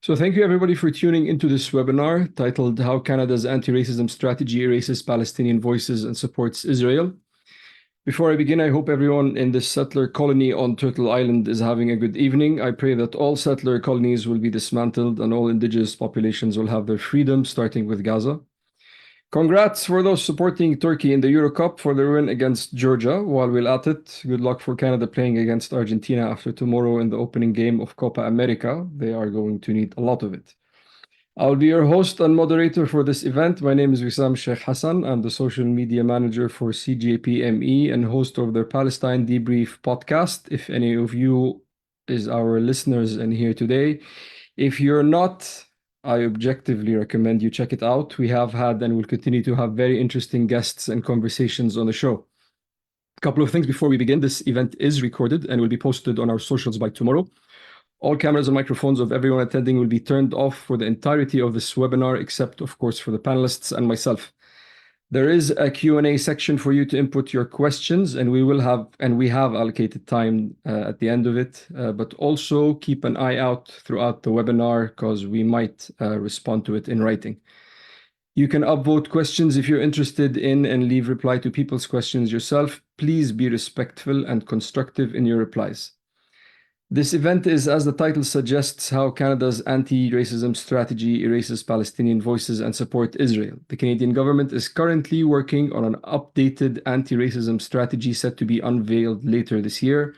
So thank you everybody for tuning into this webinar titled How Canada's Anti-Racism Strategy Erases Palestinian Voices and Supports Israel. Before I begin, I hope everyone in this settler colony on Turtle Island is having a good evening. I pray that all settler colonies will be dismantled and all indigenous populations will have their freedom, starting with Gaza. Congrats for those supporting Turkey in the Euro Cup for the win against Georgia. While we're at it, good luck for Canada playing against Argentina after tomorrow in the opening game of Copa America. They are going to need a lot of it. I'll be your host and moderator for this event. My name is Wissam Cheikh Hassan. I'm the social media manager for CJPME and host of their Palestine Debrief podcast. If any of you is our listeners and here today, if you're not, I objectively recommend you check it out. We have had and will continue to have very interesting guests and conversations on the show. A couple of things before we begin. This event is recorded and will be posted on our socials by tomorrow. All cameras and microphones of everyone attending will be turned off for the entirety of this webinar, except, of course, for the panelists and myself. There is a Q&A section for you to input your questions, and we have allocated time at the end of it. But also keep an eye out throughout the webinar because we might respond to it in writing. You can upvote questions if you're interested in and leave reply to people's questions yourself. Please be respectful and constructive in your replies. This event is, as the title suggests, how Canada's anti-racism strategy erases Palestinian voices and support Israel. The Canadian government is currently working on an updated anti-racism strategy set to be unveiled later this year.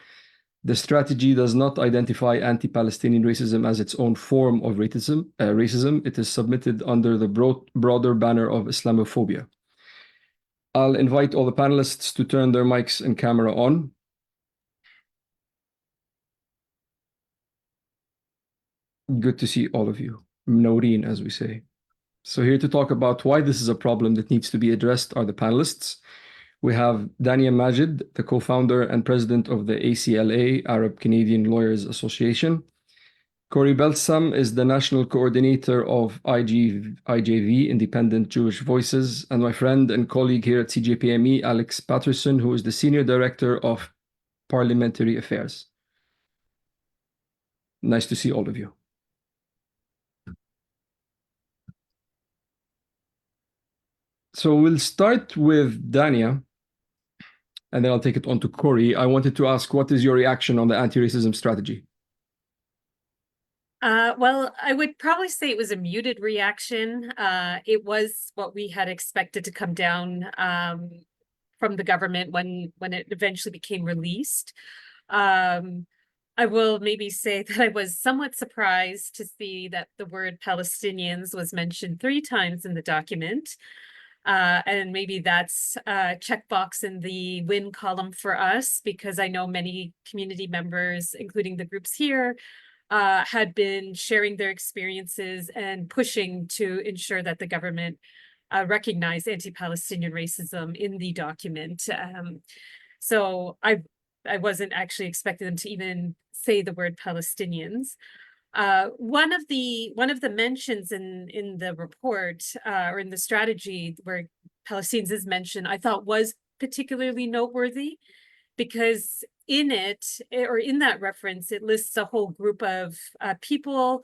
The strategy does not identify anti-Palestinian racism as its own form of racism. It is submitted under the broader banner of Islamophobia. I'll invite all the panelists to turn their mics and camera on. Good to see all of you. Mnoreen, as we say. So here to talk about why this is a problem that needs to be addressed are the panelists. We have Dania Majid, the co-founder and president of the ACLA, Arab Canadian Lawyers Association. Corey Balsam is the national coordinator of IJV, Independent Jewish Voices, and my friend and colleague here at CJPME, Alex Paterson, who is the senior director of parliamentary affairs. Nice to see all of you. So we'll start with Dania, and then I'll take it on to Corey. I wanted to ask, what is your reaction on the anti-racism strategy? Well, I would probably say it was a muted reaction. It was what we had expected to come down from the government when it eventually became released. I will maybe say that I was somewhat surprised to see that the word Palestinians was mentioned 3 times in the document. And maybe that's a checkbox in the win column for us, because I know many community members, including the groups here, had been sharing their experiences and pushing to ensure that the government recognize anti-Palestinian racism in the document. So I wasn't actually expecting them to even say the word Palestinians. One of the mentions in the report or in the strategy where Palestinians is mentioned, I thought was particularly noteworthy, because in it, or in that reference, it lists a whole group of people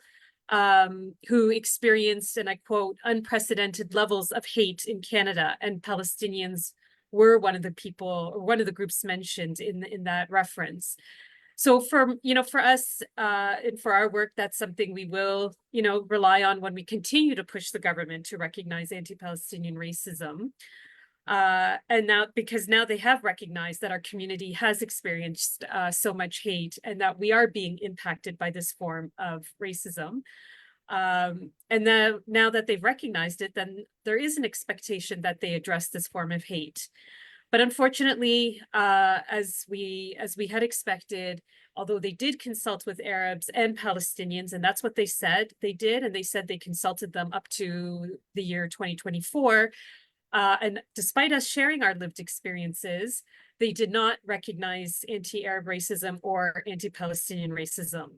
who experienced, and I quote, unprecedented levels of hate in Canada, and Palestinians were one of the people, or one of the groups mentioned in that reference. So for us and for our work, that's something we will, rely on when we continue to push the government to recognize anti-Palestinian racism. And now, because now they have recognized that our community has experienced so much hate, and that we are being impacted by this form of racism. And now that they've recognized it, then there is an expectation that they address this form of hate. But unfortunately, as we had expected, although they did consult with Arabs and Palestinians, and that's what they said they did, and they said they consulted them up to the year 2024, and despite us sharing our lived experiences, they did not recognize anti-Arab racism or anti-Palestinian racism.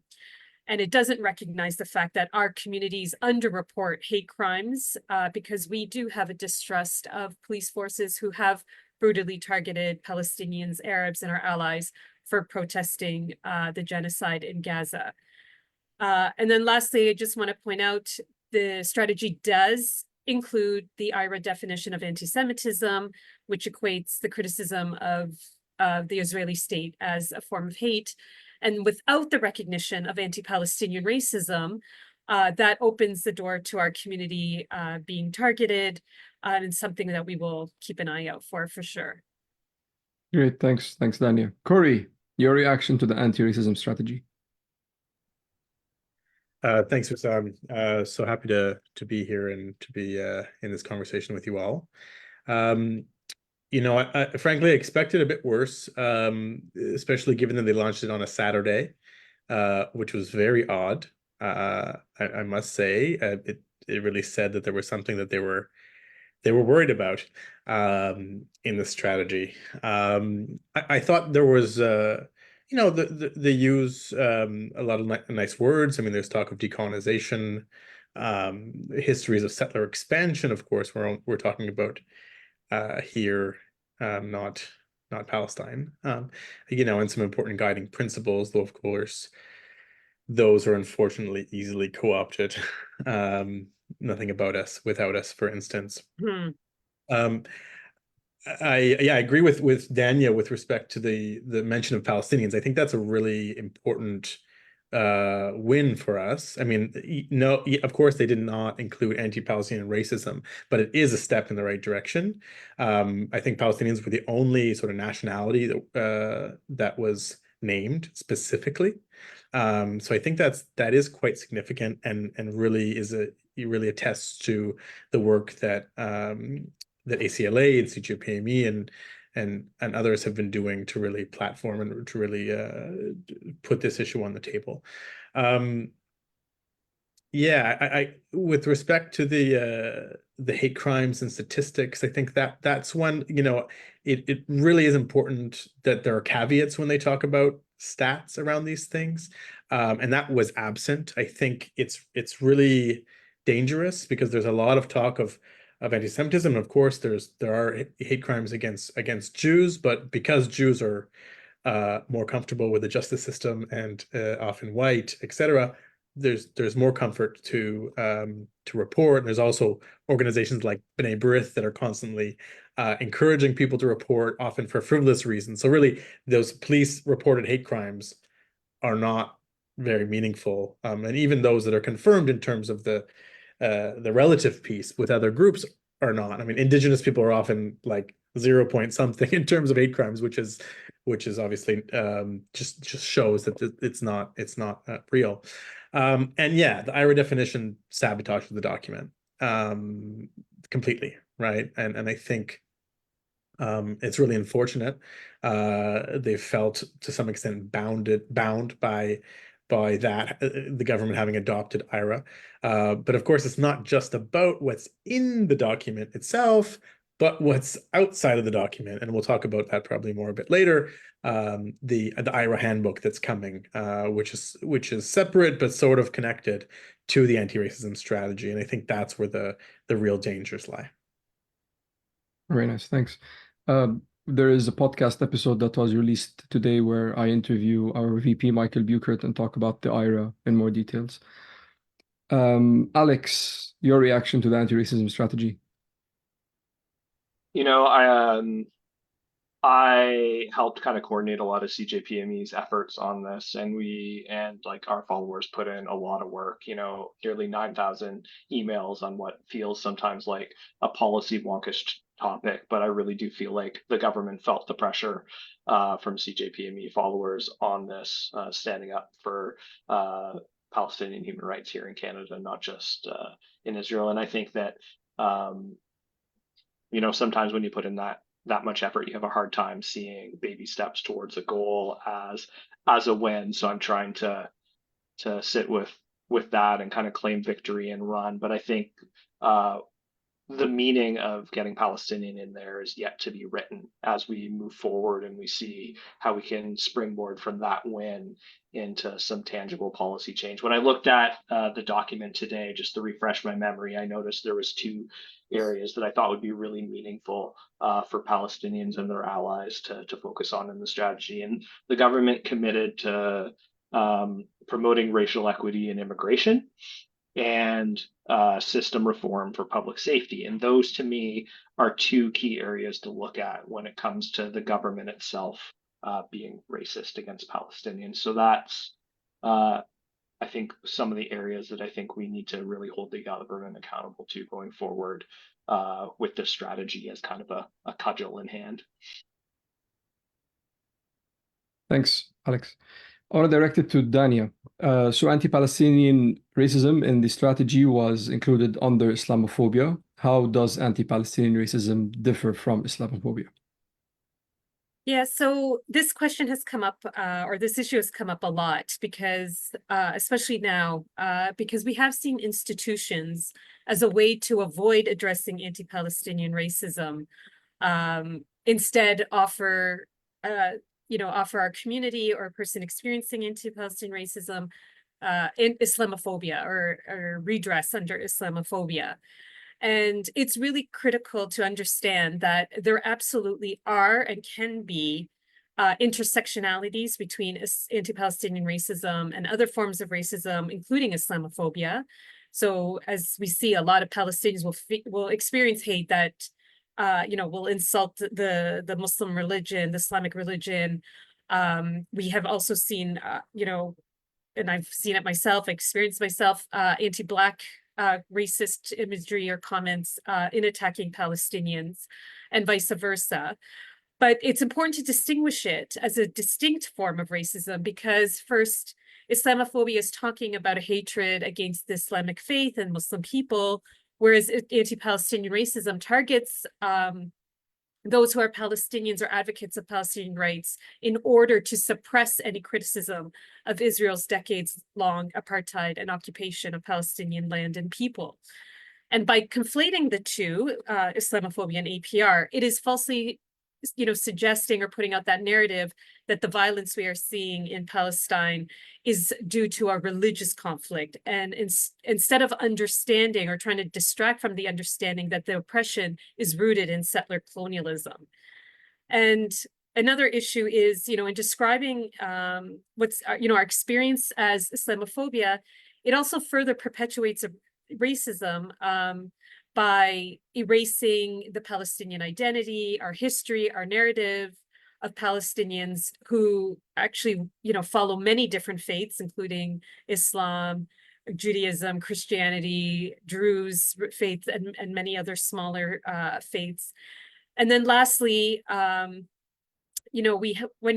And it doesn't recognize the fact that our communities underreport hate crimes because we do have a distrust of police forces who have brutally targeted Palestinians, Arabs, and our allies for protesting the genocide in Gaza. And then lastly, I just want to point out the strategy does include the IHRA definition of anti-Semitism, which equates the criticism of the Israeli state as a form of hate. And without the recognition of anti-Palestinian racism, that opens the door to our community being targeted, and something that we will keep an eye out for sure. Great, thanks, Dania. Corey, your reaction to the anti-racism strategy? Thanks, Wissam. So happy to be here and to be in this conversation with you all. You know, I frankly expected a bit worse, especially given that they launched it on a Saturday, which was very odd. I must say, it really said that there was something that they were worried about in the strategy. I thought there was, you know, they use a lot of nice words. I mean, there's talk of decolonization, histories of settler expansion. Of course, we're talking about here, not Palestine. You know, and some important guiding principles, though, of course, those are unfortunately easily co-opted. Nothing about us without us, for instance. I agree with Dania with respect to the mention of Palestinians. I think that's a really important win for us. I mean, no, of course they did not include anti-Palestinian racism, but it is a step in the right direction. I think Palestinians were the only sort of nationality that was named specifically. So I think that is quite significant and really it really attests to the work that that ACLA and CJPME and others have been doing to really platform and to really put this issue on the table. Yeah, I with respect to the hate crimes and statistics, I think that's one, you know, it really is important that there are caveats when they talk about stats around these things, and that was absent. I think it's really dangerous because there's a lot of talk of anti-Semitism. Of course, there are hate crimes against Jews, but because Jews are more comfortable with the justice system and often white, etc., there's more comfort to report. And there's also organizations like B'nai B'rith that are constantly encouraging people to report, often for frivolous reasons. So really, those police reported hate crimes are not very meaningful, and even those that are confirmed in terms of the relative piece with other groups are not. I mean, Indigenous people are often like 0 point something in terms of hate crimes, which is obviously just shows that it's not real. And yeah, the IHRA definition sabotages the document completely, right? And I think it's really unfortunate. They felt to some extent bound by that, the government having adopted IHRA. But of course, it's not just about what's in the document itself, but what's outside of the document. And we'll talk about that probably more a bit later. The IHRA handbook that's coming, which is separate but sort of connected to the anti-racism strategy. And I think that's where the real dangers lie. Very nice, thanks. There is a podcast episode that was released today where I interview our VP, Michael Buchert, and talk about the IHRA in more details. Alex, your reaction to the anti-racism strategy? You know, I helped kind of coordinate a lot of CJPME's efforts on this, and like our followers put in a lot of work, you know, nearly 9,000 emails on what feels sometimes like a policy wonkish topic, but I really do feel like the government felt the pressure from CJPME followers on this, standing up for Palestinian human rights here in Canada, not just in Israel. And I think that, you know, sometimes when you put in that much effort, you have a hard time seeing baby steps towards a goal as a win. So I'm trying to sit with that and kind of claim victory and run. But I think the meaning of getting Palestinian in there is yet to be written as we move forward and we see how we can springboard from that win into some tangible policy change. When I looked at the document today, just to refresh my memory, I noticed there was 2 areas that I thought would be really meaningful for Palestinians and their allies to focus on in the strategy. And the government committed to promoting racial equity in immigration, and system reform for public safety. And those, to me, are two key areas to look at when it comes to the government itself being racist against Palestinians. So that's, I think, some of the areas that I think we need to really hold the government accountable to going forward with this strategy as kind of a cudgel in hand. Thanks, Alex. I want to direct it to Dania. So anti-Palestinian racism in the strategy was included under Islamophobia. How does anti-Palestinian racism differ from Islamophobia? Yeah, so this question has come up, or this issue has come up a lot because, especially now, because we have seen institutions as a way to avoid addressing anti-Palestinian racism, instead offer our community or a person experiencing anti-Palestinian racism in Islamophobia or redress under Islamophobia. And it's really critical to understand that there absolutely are and can be intersectionalities between anti-Palestinian racism and other forms of racism, including Islamophobia. So as we see, a lot of Palestinians will experience hate that will insult the Muslim religion, the Islamic religion. We have also seen, and I've seen it myself, experienced myself, anti-Black racist imagery or comments in attacking Palestinians and vice versa. But it's important to distinguish it as a distinct form of racism because first, Islamophobia is talking about a hatred against the Islamic faith and Muslim people, whereas anti-Palestinian racism targets those who are Palestinians or advocates of Palestinian rights in order to suppress any criticism of Israel's decades-long apartheid and occupation of Palestinian land and people. And by conflating the two, Islamophobia and APR, it is falsely suggesting or putting out that narrative that the violence we are seeing in Palestine is due to a religious conflict. And instead of understanding or trying to distract from the understanding that the oppression is rooted in settler colonialism. And another issue is, in describing what's, our experience as Islamophobia, it also further perpetuates racism by erasing the Palestinian identity, our history, our narrative of Palestinians who actually, follow many different faiths, including Islam, Judaism, Christianity, Druze faith, and many other smaller faiths. And then lastly, when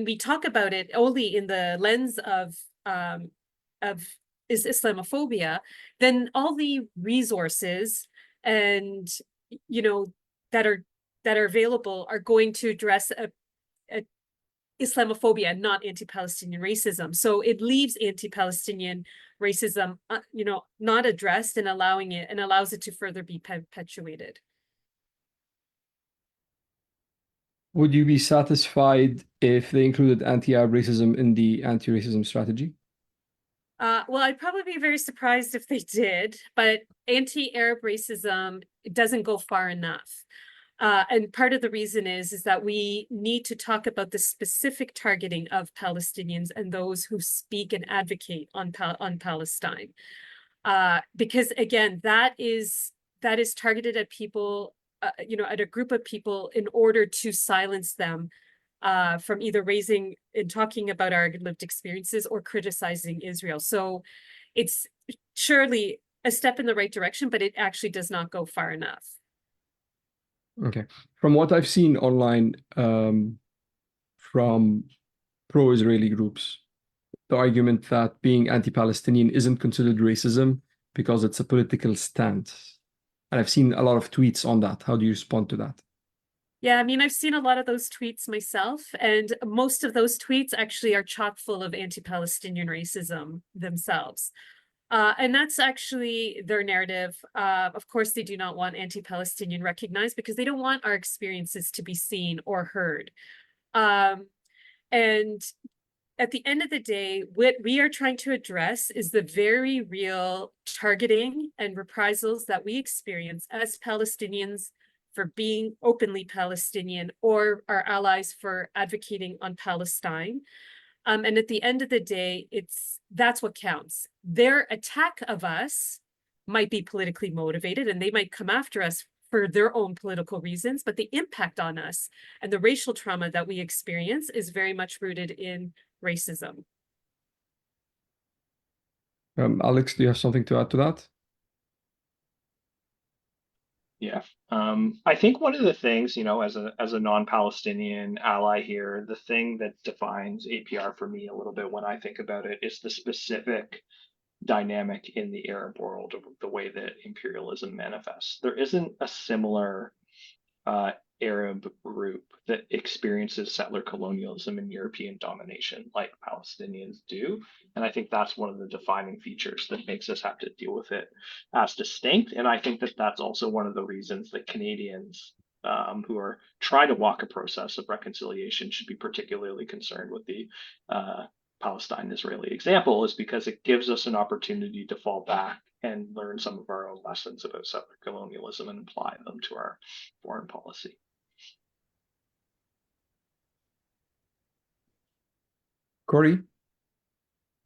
we talk about it only in the lens of Islamophobia, then all the resources and that are available are going to address Islamophobia, not anti-Palestinian racism. So it leaves anti-Palestinian racism, not addressed and allows it to further be perpetuated. Would you be satisfied if they included anti-Arab racism in the anti-racism strategy? Well, I'd probably be very surprised if they did, but anti-Arab racism doesn't go far enough. And part of the reason is that we need to talk about the specific targeting of Palestinians and those who speak and advocate on Palestine. Because again, that is targeted at people, at a group of people in order to silence them from either raising and talking about our lived experiences or criticizing Israel. So it's surely a step in the right direction, but it actually does not go far enough. Okay. From what I've seen online from pro-Israeli groups, the argument that being anti-Palestinian isn't considered racism because it's a political stance. And I've seen a lot of tweets on that. How do you respond to that? Yeah, I mean, I've seen a lot of those tweets myself, and most of those tweets actually are chock full of anti-Palestinian racism themselves. And that's actually their narrative. Of course, they do not want anti-Palestinian recognized because they don't want our experiences to be seen or heard. And at the end of the day, what we are trying to address is the very real targeting and reprisals that we experience as Palestinians for being openly Palestinian or our allies for advocating on Palestine. And at the end of the day, that's what counts. Their attack of us might be politically motivated, and they might come after us for their own political reasons, but the impact on us and the racial trauma that we experience is very much rooted in racism. Alex, do you have something to add to that? Yeah. I think one of the things, as a non-Palestinian ally here, the thing that defines APR for me a little bit when I think about it is the specific dynamic in the Arab world of the way that imperialism manifests. There isn't a similar Arab group that experiences settler colonialism and European domination like Palestinians do. And I think that's one of the defining features that makes us have to deal with it as distinct. And I think that that's also one of the reasons that Canadians who are trying to walk a process of reconciliation should be particularly concerned with the Palestine-Israeli example, is because it gives us an opportunity to fall back and learn some of our own lessons about settler colonialism and apply them to our foreign policy. Corey,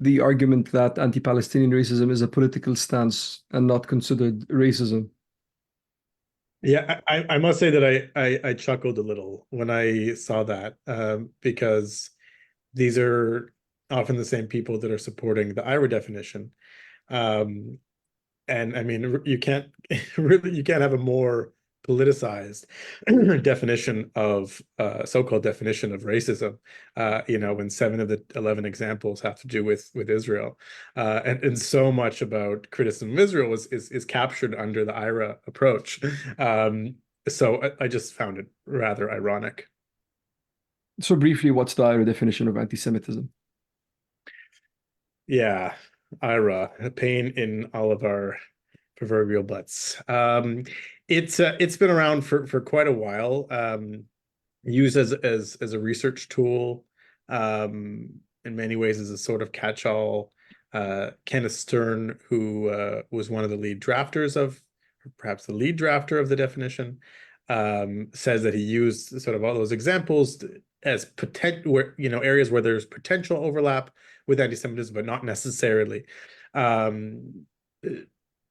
the argument that anti-Palestinian racism is a political stance and not considered racism. Yeah, I must say that I chuckled a little when I saw that, because these are often the same people that are supporting the IHRA definition. And I mean, you can't have a more politicized definition of so-called definition of racism, when 7 of the 11 examples have to do with Israel, and so much about criticism of Israel is captured under the IHRA approach. So I just found it rather ironic. So briefly, what's the IHRA definition of anti-Semitism? Yeah, IHRA, a pain in all of our proverbial butts. It's been around for quite a while, used as a research tool, in many ways as a sort of catch-all. Kenneth Stern, who was one of the lead drafters of, or perhaps the lead drafter of the definition, says that he used sort of all those examples as areas where there's potential overlap with anti-Semitism, but not necessarily.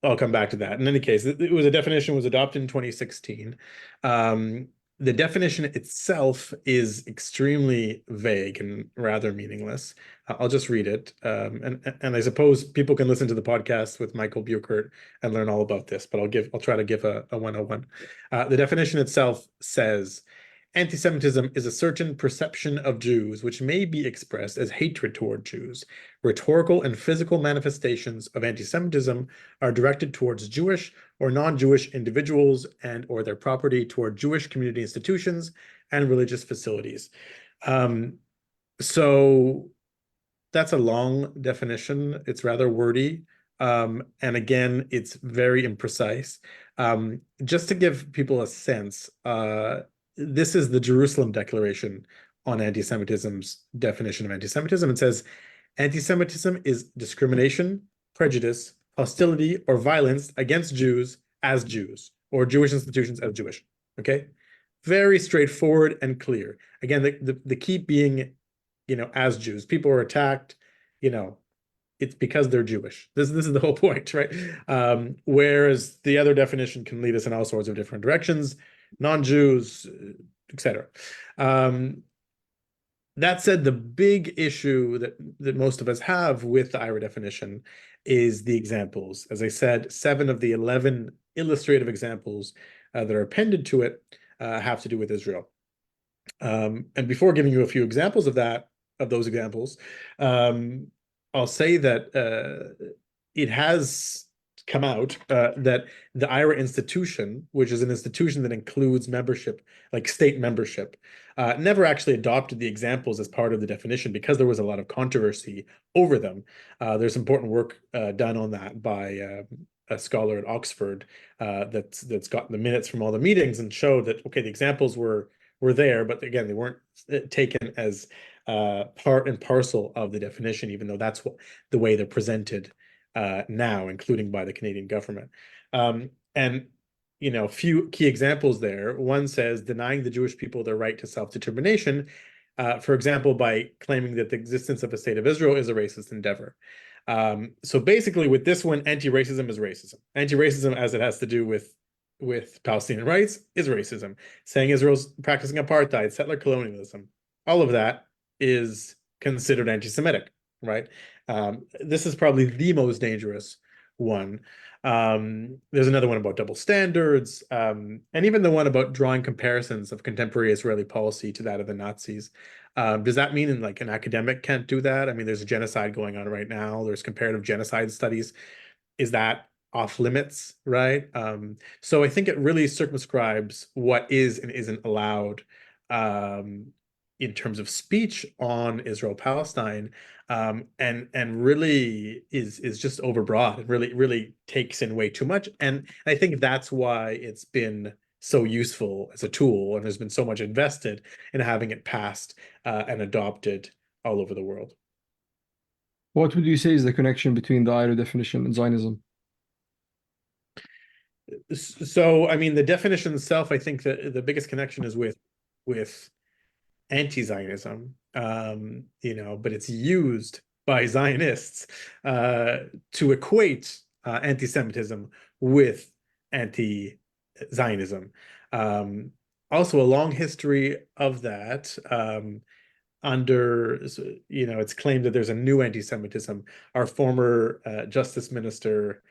I'll come back to that. In any case, it was a definition was adopted in 2016. The definition itself is extremely vague and rather meaningless. I'll just read it. And I suppose people can listen to the podcast with Michael Buchert and learn all about this, but I'll try to give a 101. The definition itself says, anti-Semitism is a certain perception of Jews which may be expressed as hatred toward Jews. Rhetorical and physical manifestations of anti-Semitism are directed towards Jewish or non-Jewish individuals and or their property, toward Jewish community institutions and religious facilities. So that's a long definition. It's rather wordy. And again, it's very imprecise. Just to give people a sense, this is the Jerusalem Declaration on anti-Semitism's definition of anti-Semitism. It says, anti-Semitism is discrimination, prejudice, hostility, or violence against Jews as Jews, or Jewish institutions as Jewish. Okay? Very straightforward and clear. Again, the key being, as Jews. People are attacked, it's because they're Jewish. This is the whole point, right? Whereas the other definition can lead us in all sorts of different directions, non-Jews, etc. That said, the big issue that most of us have with the IHRA definition is the examples. As I said, 7 of the 11 illustrative examples that are appended to it have to do with Israel. And before giving you a few examples of those examples, I'll say that it has come out that the IHRA institution, which is an institution that includes membership, like state membership, never actually adopted the examples as part of the definition because there was a lot of controversy over them. There's important work done on that by a scholar at Oxford that's gotten the minutes from all the meetings and showed that, okay, the examples were there, but again, they weren't taken as part and parcel of the definition, even though that's the way they're presented now, including by the Canadian government. And a few key examples there. One says, denying the Jewish people their right to self-determination for example, by claiming that the existence of a state of Israel is a racist endeavor. So basically, with this one, anti-racism is racism. Anti-racism, as it has to do with Palestinian rights, is racism. Saying Israel's practicing apartheid, settler colonialism, all of that is considered anti-Semitic, right? This is probably the most dangerous one. There's another one about double standards, and even the one about drawing comparisons of contemporary Israeli policy to that of the Nazis. Does that mean an academic can't do that? I mean, there's a genocide going on right now. There's comparative genocide studies. Is that off limits, right? So I think it really circumscribes what is and isn't allowed in terms of speech on Israel-Palestine, and really is just overbroad. It really takes in way too much. And I think that's why it's been so useful as a tool, and there's been so much invested in having it passed and adopted all over the world. What would you say is the connection between the IHRA definition and Zionism? So, I mean, the definition itself, I think that the biggest connection is with anti-Zionism, but it's used by Zionists to equate anti-Semitism with anti-Zionism. Also, a long history of that. It's claimed that there's a new anti-Semitism. Our former Justice Minister,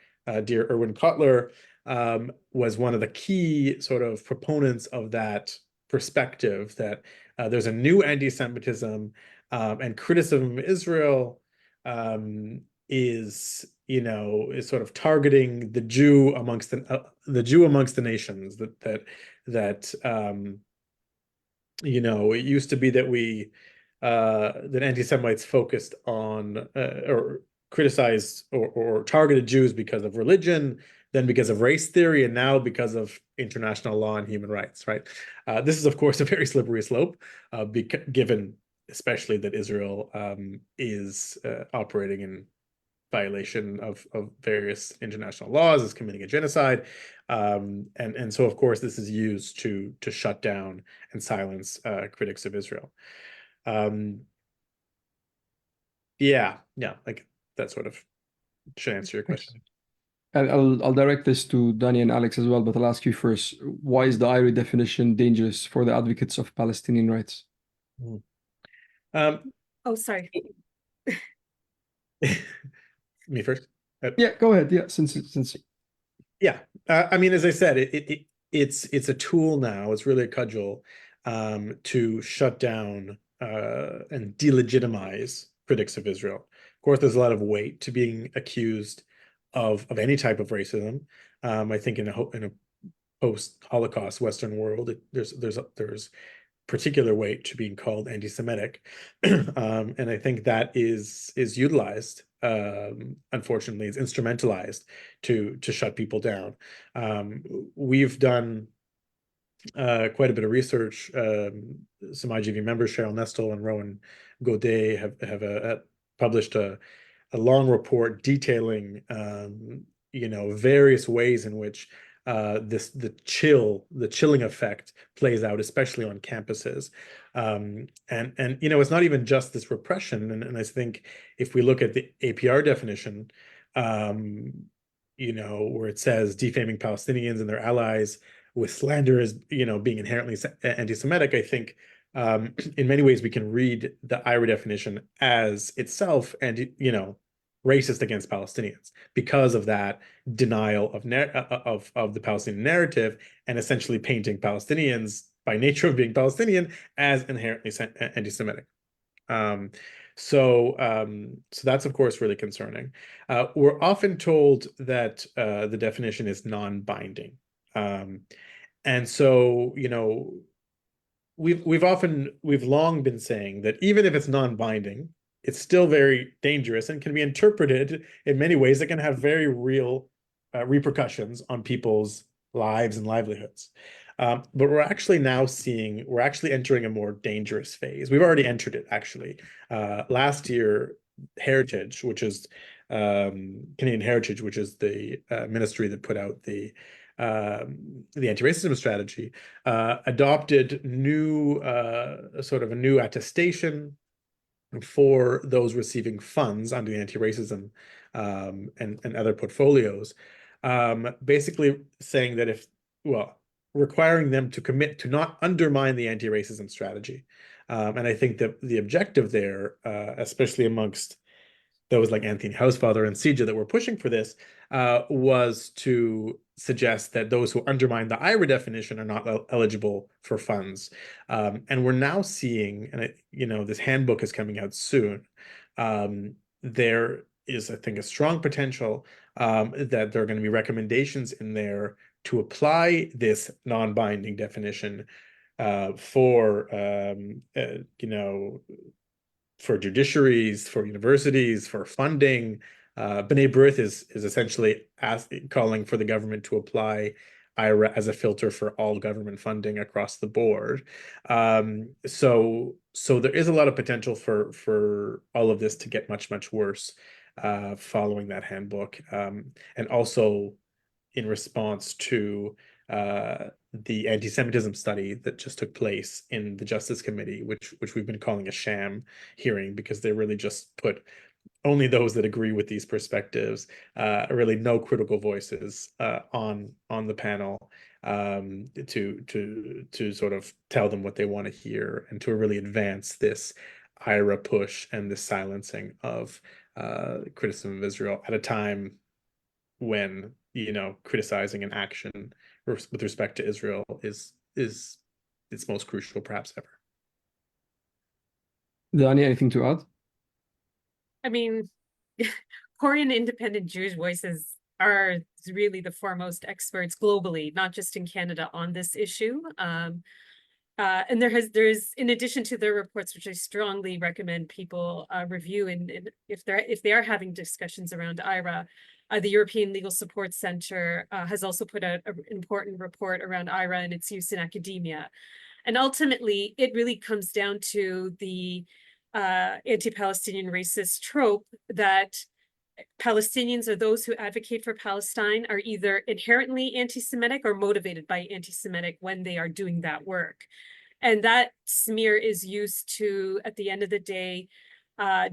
dear Erwin Cutler, was one of the key sort of proponents of that perspective, that there's a new anti-Semitism, and criticism of Israel is sort of targeting the Jew amongst the nations. That it used to be that that anti-Semites focused on or criticized or targeted Jews because of religion, then because of race theory, and now because of international law and human rights, right? This is, of course, a very slippery slope, given especially that Israel is operating in violation of various international laws, is committing a genocide. And so, of course, this is used to shut down and silence critics of Israel. Like that sort of should answer your question. And I'll direct this to Dania and Alex as well, but I'll ask you first. Why is the IHRA definition dangerous for the advocates of Palestinian rights? Oh, sorry. Me first? Yeah, go ahead. Yeah, since yeah. I mean, as I said, it's a tool now. It's really a cudgel to shut down and delegitimize critics of Israel. Of course, there's a lot of weight to being accused of any type of racism. I think in a post-Holocaust Western world, there's particular weight to being called anti-Semitic, and I think that is utilized. Unfortunately, it's instrumentalized to shut people down. We've done quite a bit of research. Some IGV members, Cheryl Nestle and Rowan Godet, have published a long report detailing various ways in which the chilling effect plays out, especially on campuses. And it's not even just this repression. And I think if we look at the APR definition, where it says defaming Palestinians and their allies with slander as being inherently anti-Semitic, I think in many ways we can read the IHRA definition as itself racist against Palestinians because of that denial of the Palestinian narrative, and essentially painting Palestinians, by nature of being Palestinian, as inherently anti-Semitic. So that's, of course, really concerning. We're often told that the definition is non-binding. And so, we've long been saying that even if it's non-binding, it's still very dangerous and can be interpreted in many ways that can have very real repercussions on people's lives and livelihoods. But we're actually entering a more dangerous phase. We've already entered it, actually. Last year, Heritage, which is Canadian Heritage, which is the ministry that put out the the anti-racism strategy, adopted sort of a new attestation for those receiving funds under the anti-racism and other portfolios, basically saying that requiring them to commit to not undermine the anti-racism strategy. And I think that the objective there, especially amongst those like Anthony Housefather and CJ that were pushing for this, was to suggest that those who undermine the IHRA definition are not eligible for funds. And we're now seeing, and this handbook is coming out soon. There is, I think, a strong potential that there are going to be recommendations in there to apply this non-binding definition for judiciaries, for universities, for funding. B'nai B'rith is essentially calling for the government to apply IHRA as a filter for all government funding across the board. So there is a lot of potential for all of this to get much, much worse following that handbook, and also in response to the anti-Semitism study that just took place in the Justice Committee, which we've been calling a sham hearing, because they really just put only those that agree with these perspectives, really no critical voices on the panel to sort of tell them what they want to hear, and to really advance this IHRA push and this silencing of criticism of Israel at a time when criticizing an action with respect to Israel is its most crucial, perhaps, ever. Dania, anything to add? I mean, Korean independent Jewish voices are really the foremost experts globally, not just in Canada, on this issue. And there's in addition to their reports, which I strongly recommend people review, and if they are having discussions around IHRA, the European Legal Support Center has also put out an important report around IHRA and its use in academia. And ultimately, it really comes down to the anti-Palestinian racist trope that Palestinians, or those who advocate for Palestine, are either inherently anti-Semitic or motivated by anti-Semitic when they are doing that work. And that smear is used to, at the end of the day,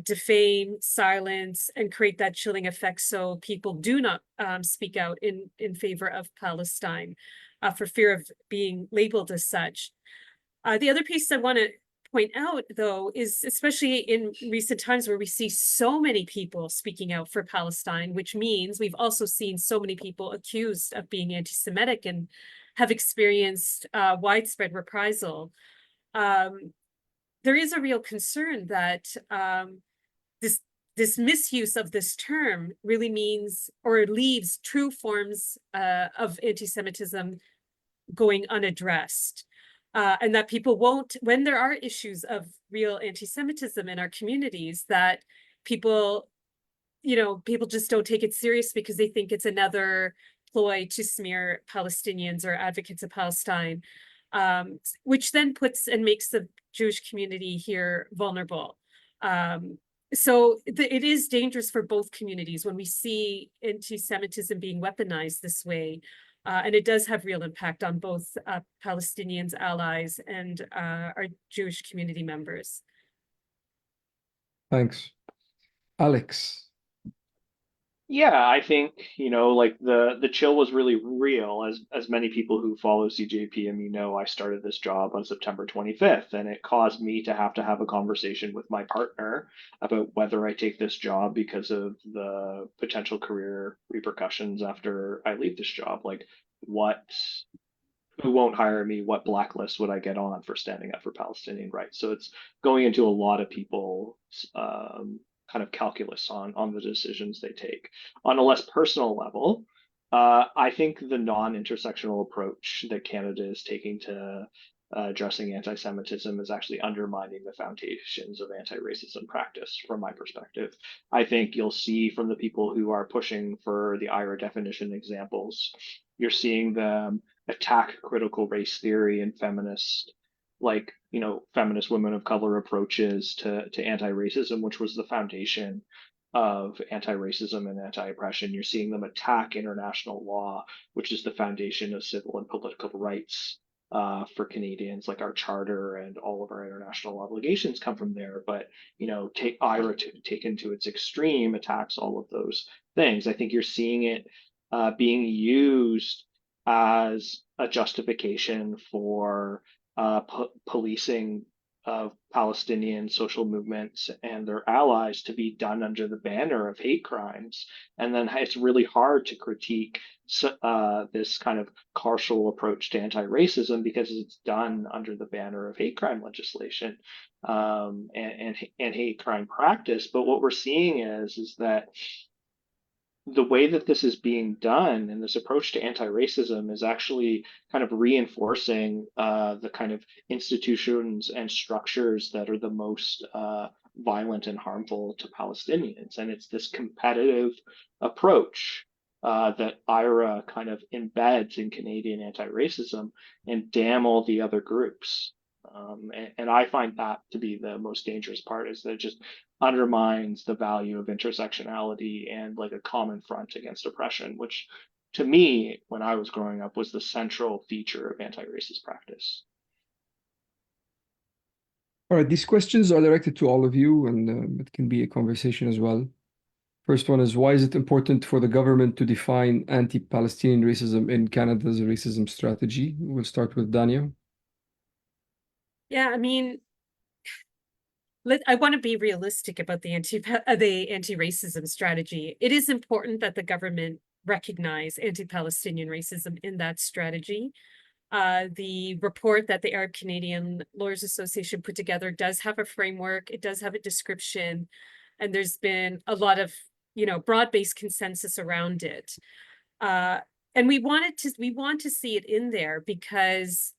defame, silence, and create that chilling effect so people do not speak out in favor of Palestine for fear of being labeled as such. The other piece I want to point out, though, is especially in recent times where we see so many people speaking out for Palestine, which means we've also seen so many people accused of being anti-Semitic and have experienced widespread reprisal. There is a real concern that this misuse of this term really means or leaves true forms of anti-Semitism going unaddressed. And that people won't, when there are issues of real anti-Semitism in our communities, that people just don't take it serious because they think it's another ploy to smear Palestinians or advocates of Palestine, which then puts and makes the Jewish community here vulnerable. So it is dangerous for both communities when we see anti-Semitism being weaponized this way. And it does have real impact on both Palestinians, allies, and our Jewish community members. Thanks. Alex. Yeah, I think, like the chill was really real. As many people who follow CJPME know, I started this job on September 25th, and it caused me to have a conversation with my partner about whether I take this job because of the potential career repercussions after I leave this job. Like, who won't hire me? What blacklist would I get on for standing up for Palestinian rights? So it's going into a lot of people's kind of calculus on the decisions they take. On a less personal level, I think the non-intersectional approach that Canada is taking to addressing anti-Semitism is actually undermining the foundations of anti-racism practice from my perspective. I think you'll see from the people who are pushing for the IHRA definition examples, you're seeing them attack critical race theory and feminist women of color approaches to anti-racism, which was the foundation of anti-racism and anti-oppression. You're seeing them attack international law, which is the foundation of civil and political rights for Canadians, like our charter and all of our international obligations come from there. But take IHRA taken to its extreme, attacks all of those things. I think you're seeing it being used as a justification for policing of Palestinian social movements and their allies to be done under the banner of hate crimes. And then it's really hard to critique this kind of carceral approach to anti-racism because it's done under the banner of hate crime legislation and hate crime practice. But what we're seeing is that the way that this is being done and this approach to anti-racism is actually kind of reinforcing the kind of institutions and structures that are the most violent and harmful to Palestinians. And it's this competitive approach that IHRA kind of embeds in Canadian anti-racism and damn all the other groups. And I find that to be the most dangerous part, is that it just undermines the value of intersectionality and like a common front against oppression, which to me, when I was growing up, was the central feature of anti-racist practice. All right, these questions are directed to all of you, and it can be a conversation as well. First one is, why is it important for the government to define anti-Palestinian racism in Canada's racism strategy? We'll start with Dania. Yeah, I mean, I want to be realistic about the anti-racism strategy. It is important that the government recognize anti-Palestinian racism in that strategy. The report that the Arab Canadian Lawyers Association put together does have a framework. It does have a description, and there's been a lot of broad-based consensus around it. And we want to see it in there because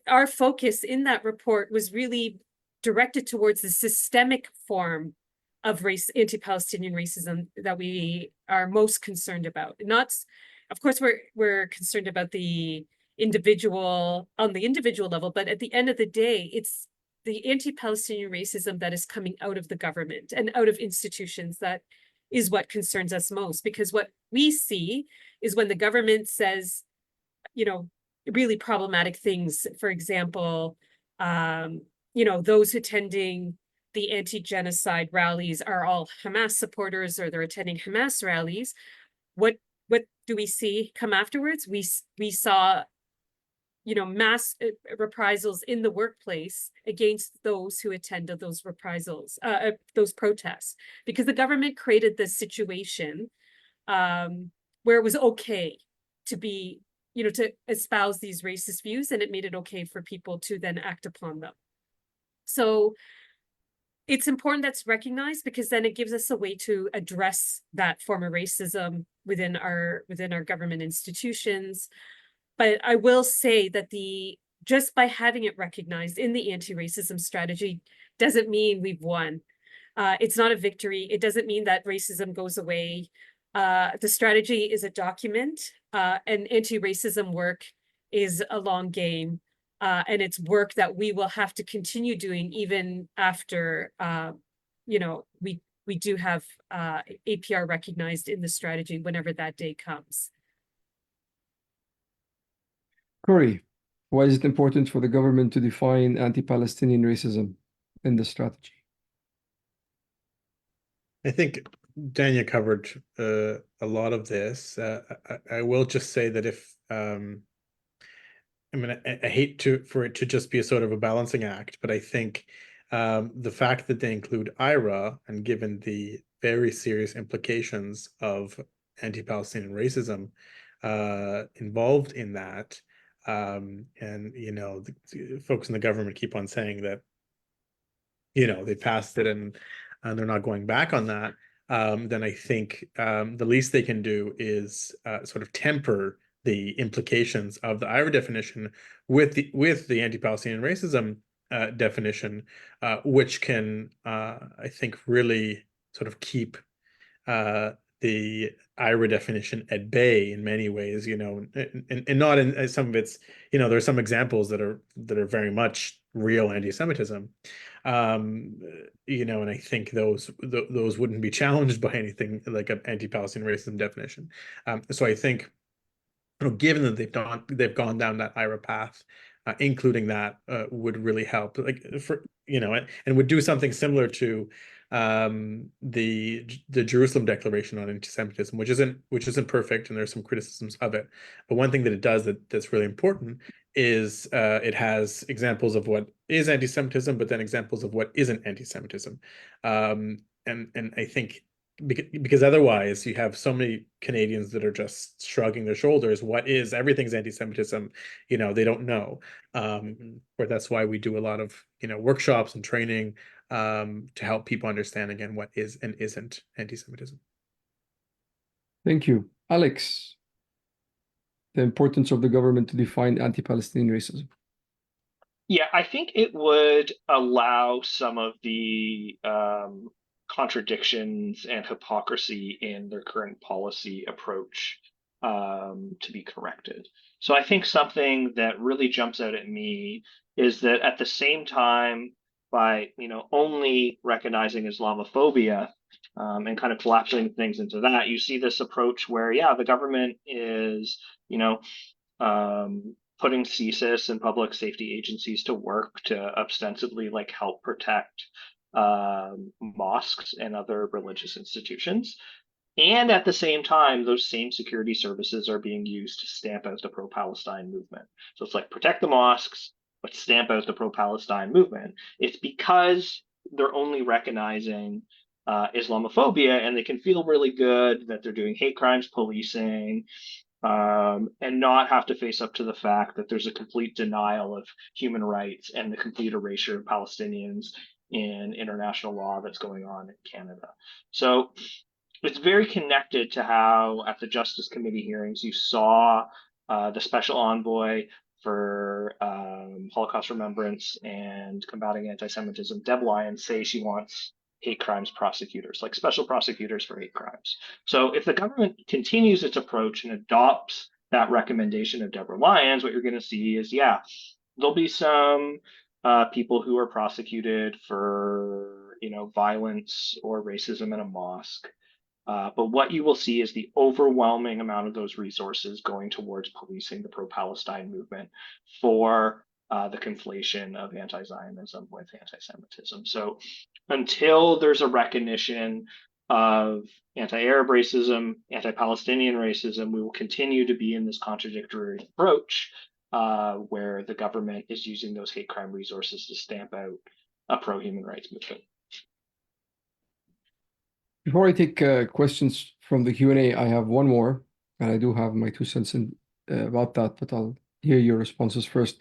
our focus in that report was really directed towards the systemic form of anti-Palestinian racism that we are most concerned about. Of course, we're concerned about the individual on the individual level, but at the end of the day, it's the anti-Palestinian racism that is coming out of the government and out of institutions that is what concerns us most. Because what we see is when the government says, really problematic things, for example, those attending the anti-genocide rallies are all Hamas supporters, or they're attending Hamas rallies. What do we see come afterwards? We saw, mass reprisals in the workplace against those who attended those reprisals, those protests, because the government created this situation where it was okay to be, to espouse these racist views, and it made it okay for people to then act upon them. So it's important that's recognized, because then it gives us a way to address that form of racism within our government institutions. But I will say that just by having it recognized in the anti-racism strategy doesn't mean we've won. It's not a victory. It doesn't mean that racism goes away. The strategy is a document, and anti-racism work is a long game. And it's work that we will have to continue doing even after, we do have APR recognized in the strategy whenever that day comes. Corey, why is it important for the government to define anti-Palestinian racism in the strategy? I think Dania covered a lot of this. I will just say that if I hate for it to just be a sort of a balancing act, but I think the fact that they include IHRA, and given the very serious implications of anti-Palestinian racism involved in that, and the folks in the government keep on saying that they passed it and they're not going back on that, then I think the least they can do is sort of temper the implications of the IHRA definition with the anti-Palestinian racism definition, which can, I think, really sort of keep the the IHRA definition at bay in many ways, you know, and not in some of its, you know, there are some examples that are very much real anti-Semitism, you know, and I think those wouldn't be challenged by anything like an anti-Palestinian racism definition. So I think, you know, given that they've gone down that IHRA path, including that would really help, like, for, you know, and would do something similar to the Jerusalem Declaration on Anti-Semitism, which isn't perfect, and there's some criticisms of it. But one thing that it does that's really important is it has examples of what is anti-Semitism, but then examples of what isn't anti-Semitism. And I think because otherwise you have so many Canadians that are just shrugging their shoulders. What is everything's anti-Semitism? You know, they don't know. Or that's why we do a lot of, you know, workshops and training to help people understand again what is and isn't anti-Semitism. Thank you. Alex, the importance of the government to define anti-Palestinian racism. Yeah, I think it would allow some of the contradictions and hypocrisy in their current policy approach to be corrected. So I think something that really jumps out at me is that at the same time, by, you know, only recognizing Islamophobia and kind of collapsing things into that, you see this approach where, yeah, the government is, you know, putting CSIS and public safety agencies to work to ostensibly like help protect mosques and other religious institutions. And at the same time, those same security services are being used to stamp out the pro-Palestine movement. So it's like protect the mosques, but stamp out the pro-Palestine movement. It's because they're only recognizing Islamophobia, and they can feel really good that they're doing hate crimes policing, and not have to face up to the fact that there's a complete denial of human rights and the complete erasure of Palestinians in international law that's going on in Canada. So it's very connected to how at the Justice Committee hearings you saw the special envoy for Holocaust remembrance and combating anti-Semitism, Deb Lyons, say she wants hate crimes prosecutors, like special prosecutors for hate crimes. So if the government continues its approach and adopts that recommendation of Deborah Lyons, what you're going to see is, yeah, there'll be some people who are prosecuted for, you know, violence or racism in a mosque. But what you will see is the overwhelming amount of those resources going towards policing the pro-Palestine movement for the conflation of anti-Zionism with anti-Semitism. So until there's a recognition of anti-Arab racism, anti-Palestinian racism, we will continue to be in this contradictory approach where the government is using those hate crime resources to stamp out a pro-human rights movement. Before I take questions from the Q&A, I have one more, and I do have my 2 cents about that, but I'll hear your responses first.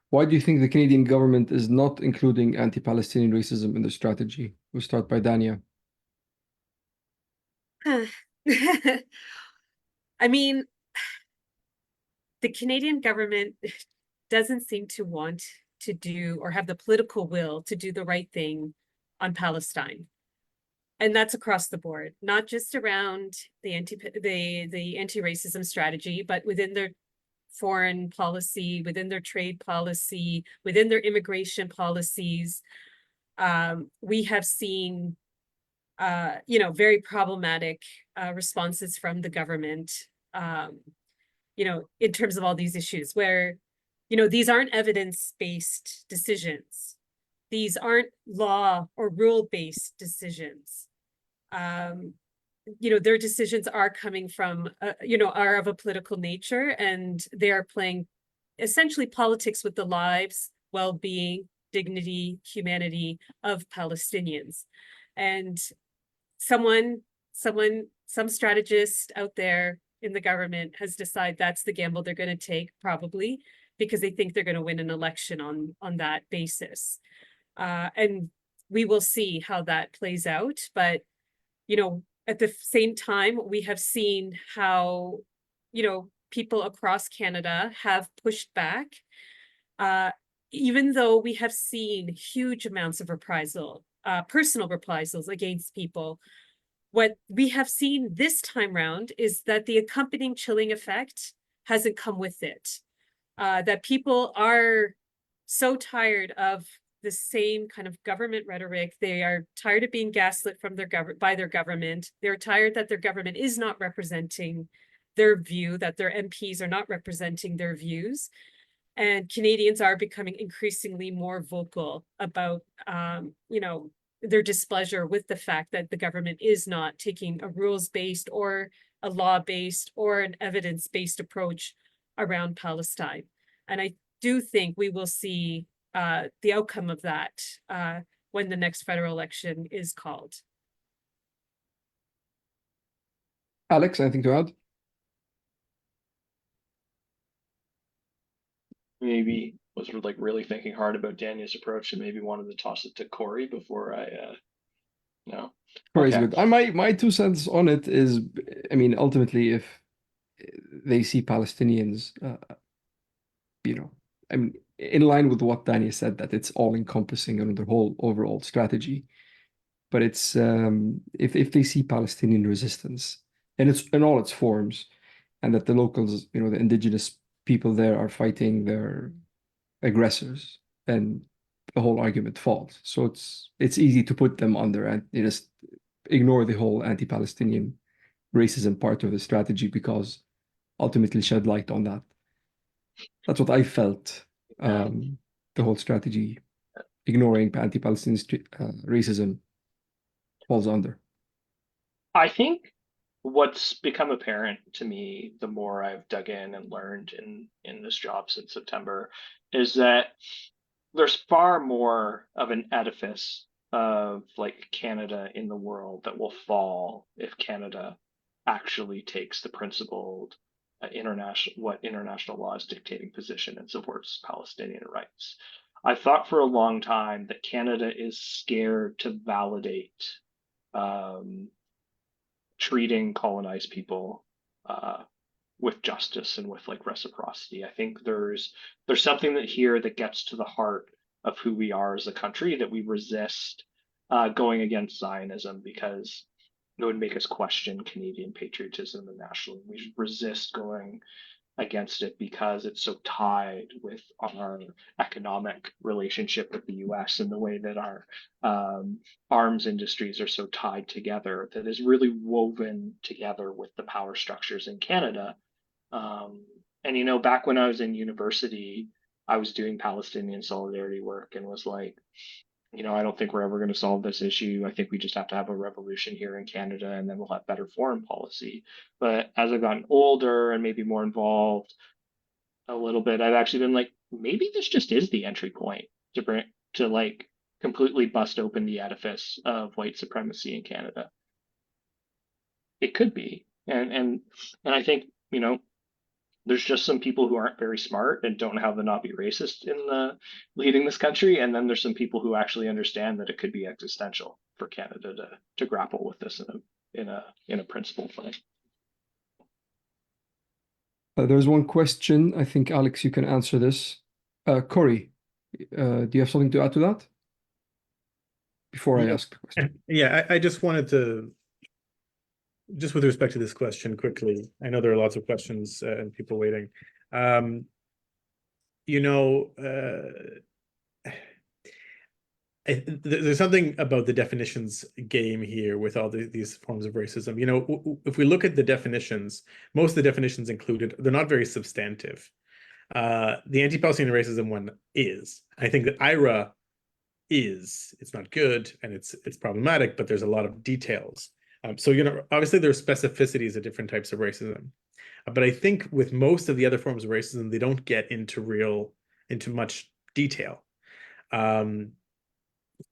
Why do you think the Canadian government is not including anti-Palestinian racism in the strategy? We'll start by Dania. I mean, the Canadian government doesn't seem to want to do or have the political will to do the right thing on Palestine. And that's across the board, not just around the anti-racism strategy, but within their foreign policy, within their trade policy, within their immigration policies. We have seen, you know, very problematic responses from the government, you know, in terms of all these issues where, you know, these aren't evidence-based decisions. These aren't law or rule-based decisions. You know, their decisions are coming from, you know, are of a political nature, and they are playing essentially politics with the lives, well-being, dignity, humanity of Palestinians. And some strategist out there in the government has decided that's the gamble they're going to take, probably because they think they're going to win an election on that basis. And we will see how that plays out. But, you know, at the same time, we have seen how, you know, people across Canada have pushed back, even though we have seen huge amounts of reprisal, personal reprisals against people. What we have seen this time round is that the accompanying chilling effect hasn't come with it. That people are so tired of the same kind of government rhetoric. They are tired of being gaslit from by their government. They're tired that their government is not representing their view, that their MPs are not representing their views. And Canadians are becoming increasingly more vocal about, their displeasure with the fact that the government is not taking a rules-based or a law-based or an evidence-based approach around Palestine. And I do think we will see the outcome of that when the next federal election is called. Alex, anything to add? Maybe was like really thinking hard about Dania's approach and maybe wanted to toss it to Corey before I no. Corey's Okay. good. My 2 cents on it is, I mean, ultimately, if they see Palestinians, I mean, in line with what Dania said, that it's all encompassing under the whole overall strategy. But it's if they see Palestinian resistance and it's in all its forms, and that the locals, the indigenous people there are fighting their aggressors, and the whole argument falls. So it's easy to put them under and just ignore the whole anti-Palestinian racism part of the strategy, because ultimately shed light on that. That's what I felt. The whole strategy, ignoring anti-Palestinian racism, falls under. I think what's become apparent to me the more I've dug in and learned in this job since September is that there's far more of an edifice of like Canada in the world that will fall if Canada actually takes the principled international law is dictating position and supports Palestinian rights. I thought for a long time that Canada is scared to validate treating colonized people with justice and with like reciprocity. I think there's something here that gets to the heart of who we are as a country, that we resist going against Zionism, because it would make us question Canadian patriotism and nationalism. We resist going against it because it's so tied with our economic relationship with the US, and the way that our arms industries are so tied together, that is really woven together with the power structures in Canada. And back when I was in university, I was doing Palestinian solidarity work and was like, I don't think we're ever going to solve this issue. I think we just have to have a revolution here in Canada, and then we'll have better foreign policy. But as I've gotten older and maybe more involved a little bit, I've actually been like, maybe this just is the entry point to like completely bust open the edifice of white supremacy in Canada. It could be, and I think there's just some people who aren't very smart and don't know how to not be racist in leading this country, and then there's some people who actually understand that it could be existential for Canada to grapple with this in a principled way. There's one question. I think, Alex, you can answer this. Corey, do you have something to add to that before I ask the question? Yeah, I just wanted to, just with respect to this question quickly, I know there are lots of questions and people waiting. There's something about the definitions game here with all these forms of racism. If we look at the definitions, most of the definitions included, they're not very substantive. The anti-Palestinian racism one is. I think that IHRA it's not good and it's problematic, but there's a lot of details. So obviously there's specificities of different types of racism, but I think with most of the other forms of racism, they don't get into much detail. And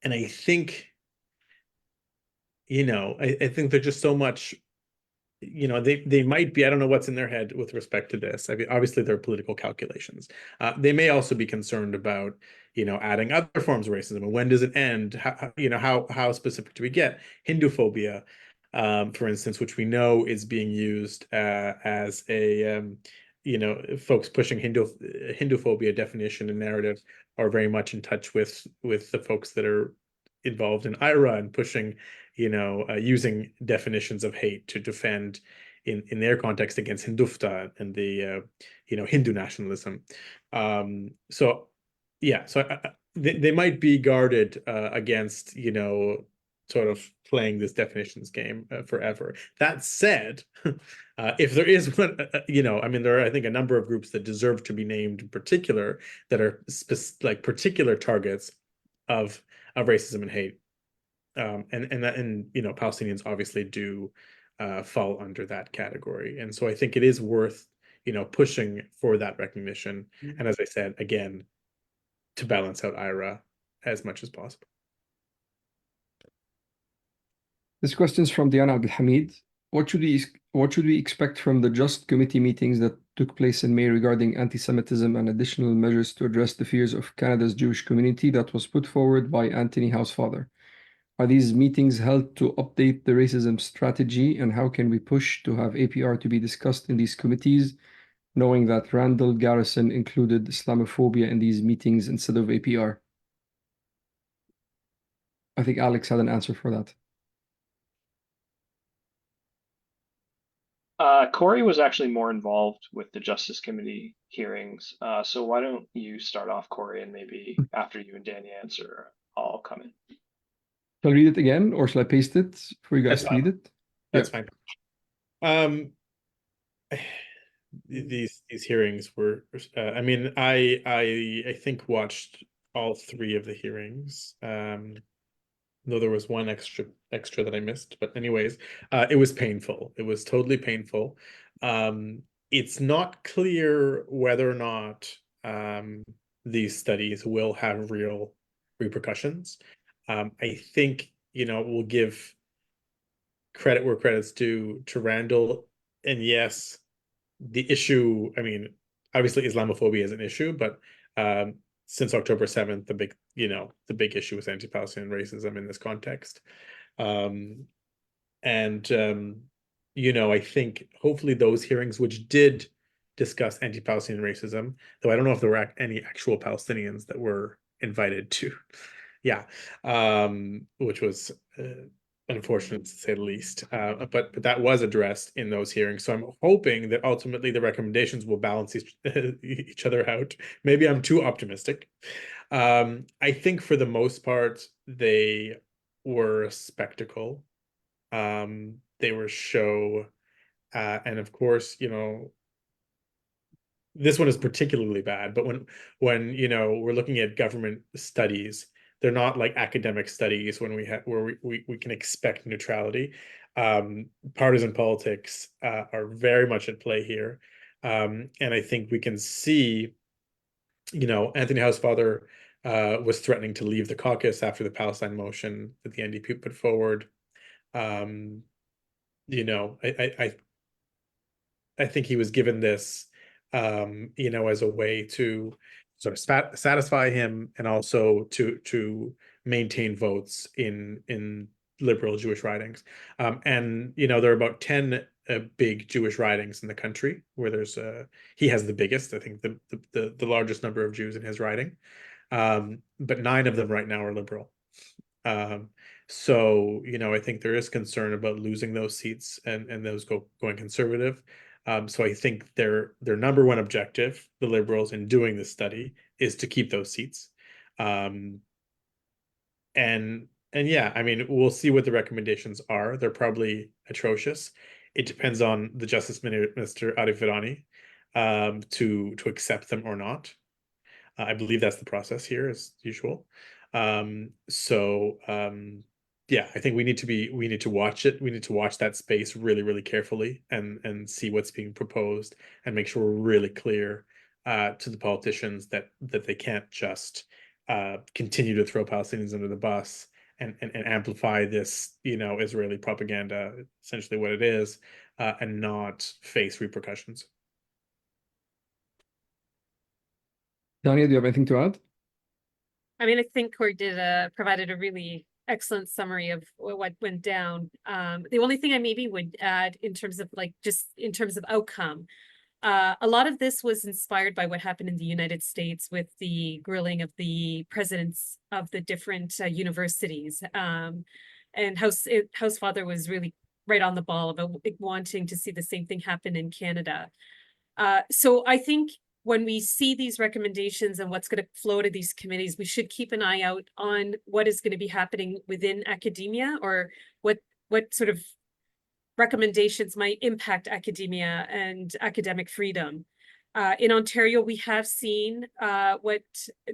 I think, I think they're just so much, they might be, I don't know what's in their head with respect to this. I mean, obviously there are political calculations. They may also be concerned about, adding other forms of racism. And when does it end? How specific do we get? Hinduphobia, for instance, which we know is being used as a, folks pushing Hinduphobia definition and narrative are very much in touch with the folks that are involved in IHRA and pushing, using definitions of hate to defend in their context against Hindutva and the Hindu nationalism. So they might be guarded against sort of playing this definitions game forever. That said, if there is one, there are, I think, a number of groups that deserve to be named in particular that are like particular targets of racism and hate, and Palestinians obviously do fall under that category, and so I think it is worth pushing for that recognition, and as I said again, to balance out IHRA as much as possible. This question is from Diana Abdelhamid. What should we expect from the Just Committee meetings that took place in May regarding anti-Semitism and additional measures to address the fears of Canada's Jewish community that was put forward by Anthony Housefather? Are these meetings held to update the racism strategy, and how can we push to have APR to be discussed in these committees, knowing that Randall Garrison included Islamophobia in these meetings instead of APR? I think Alex had an answer for that. Corey was actually more involved with the Justice Committee hearings. So why don't you start off, Corey, and maybe after you and Dania answer, I'll come in. Shall I read it again, or shall I paste it for you guys to read it? That's fine. These hearings were, I think watched all three of the hearings. Though there was one extra that I missed, but anyways, it was painful. It was totally painful. It's not clear whether or not these studies will have real repercussions. I think we'll give credit where credit's due to Randall, and yes, the issue. Obviously, Islamophobia is an issue, but since October 7th, the big issue was anti-Palestinian racism in this context. I think hopefully those hearings, which did discuss anti-Palestinian racism, though I don't know if there were any actual Palestinians that were invited to, which was unfortunate to say the least. But that was addressed in those hearings. So I'm hoping that ultimately the recommendations will balance each other out. Maybe I'm too optimistic. I think for the most part, they were a spectacle. They were show. And of course, this one is particularly bad, but when we're looking at government studies, they're not like academic studies where we can expect neutrality. Partisan politics are very much at play here. And I think we can see, Anthony Housefather was threatening to leave the caucus after the Palestine motion that the NDP put forward. I think he was given this, as a way to sort of satisfy him, and also to maintain votes in liberal Jewish ridings. And there are about 10 big Jewish ridings in the country where he has the biggest, I think the largest number of Jews in his riding. But 9 of them right now are liberal. So I think there is concern about losing those seats and those going conservative. So I think their number one objective, the Liberals, in doing this study, is to keep those seats. And we'll see what the recommendations are. They're probably atrocious. It depends on the Justice Minister Arif Virani to accept them or not. I believe that's the process here, as usual. I think we need to watch it. We need to watch that space really, really carefully and see what's being proposed, and make sure we're really clear to the politicians that they can't just continue to throw Palestinians under the bus and amplify this, Israeli propaganda, essentially what it is, and not face repercussions. Dania, do you have anything to add? I think Corey provided a really excellent summary of what went down. The only thing I maybe would add in terms of outcome, a lot of this was inspired by what happened in the United States with the grilling of the presidents of the different universities. And House Father was really right on the ball about wanting to see the same thing happen in Canada. So I think when we see these recommendations and what's going to flow to these committees, we should keep an eye out on what is going to be happening within academia, or what sort of recommendations might impact academia and academic freedom. In Ontario, we have seen what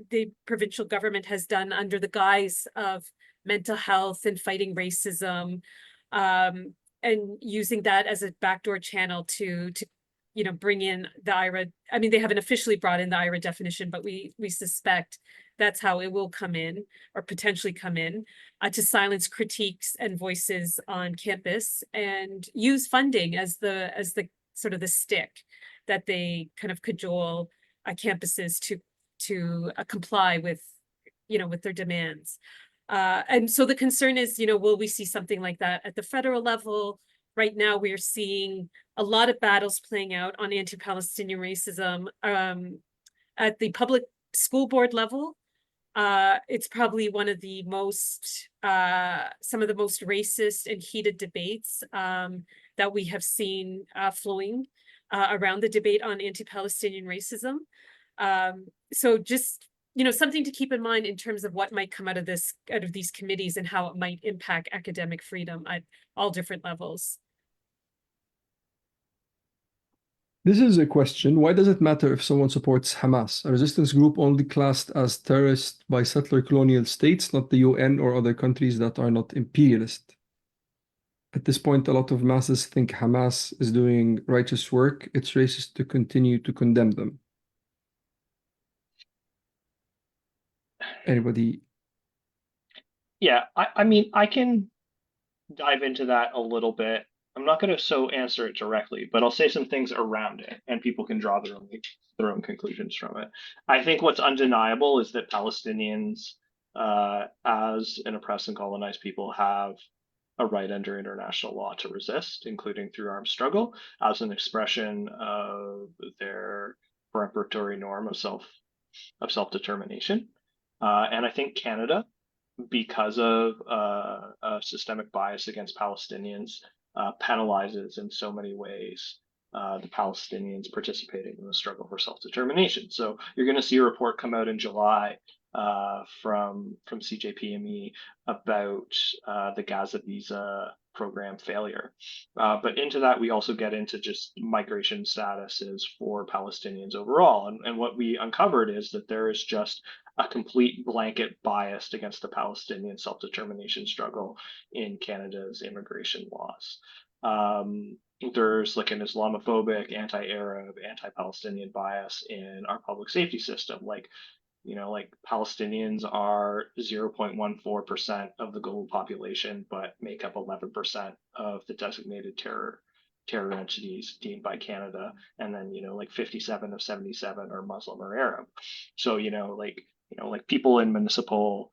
the provincial government has done under the guise of mental health and fighting racism, and using that as a backdoor channel to bring in the IHRA. I mean, they haven't officially brought in the IHRA definition, but we suspect that's how it will come in, or potentially come in, to silence critiques and voices on campus, and use funding as the sort of the stick that they kind of cajole campuses to comply with, with their demands. And so the concern is, will we see something like that at the federal level? Right now, we are seeing a lot of battles playing out on anti-Palestinian racism at the public school board level. It's probably one of the most, some of the most racist and heated debates that we have seen flowing around the debate on anti-Palestinian racism. So just, something to keep in mind in terms of what might come out of these committees and how it might impact academic freedom at all different levels. This is a question. Why does it matter if someone supports Hamas, a resistance group only classed as terrorist by settler colonial states, not the UN or other countries that are not imperialist? At this point, a lot of masses think Hamas is doing righteous work. It's racist to continue to condemn them. Anybody? Yeah, I mean, I can dive into that a little bit. I'm not going to answer it directly, but I'll say some things around it, and people can draw their own conclusions from it. I think what's undeniable is that Palestinians, as an oppressed and colonized people, have a right under international law to resist, including through armed struggle, as an expression of their peremptory norm of self-determination. And I think Canada, because of a systemic bias against Palestinians, penalizes in so many ways the Palestinians participating in the struggle for self-determination. So you're going to see a report come out in July from CJPME about the Gaza visa program failure. But into that, we also get into just migration statuses for Palestinians overall. And what we uncovered is that there is just a complete blanket bias against the Palestinian self-determination struggle in Canada's immigration laws. There's like an Islamophobic, anti-Arab, anti-Palestinian bias in our public safety system. Like Palestinians are 0.14% of the global population, but make up 11% of the designated terror entities deemed by Canada. And then, 57 of 77 are Muslim or Arab. So, people in municipal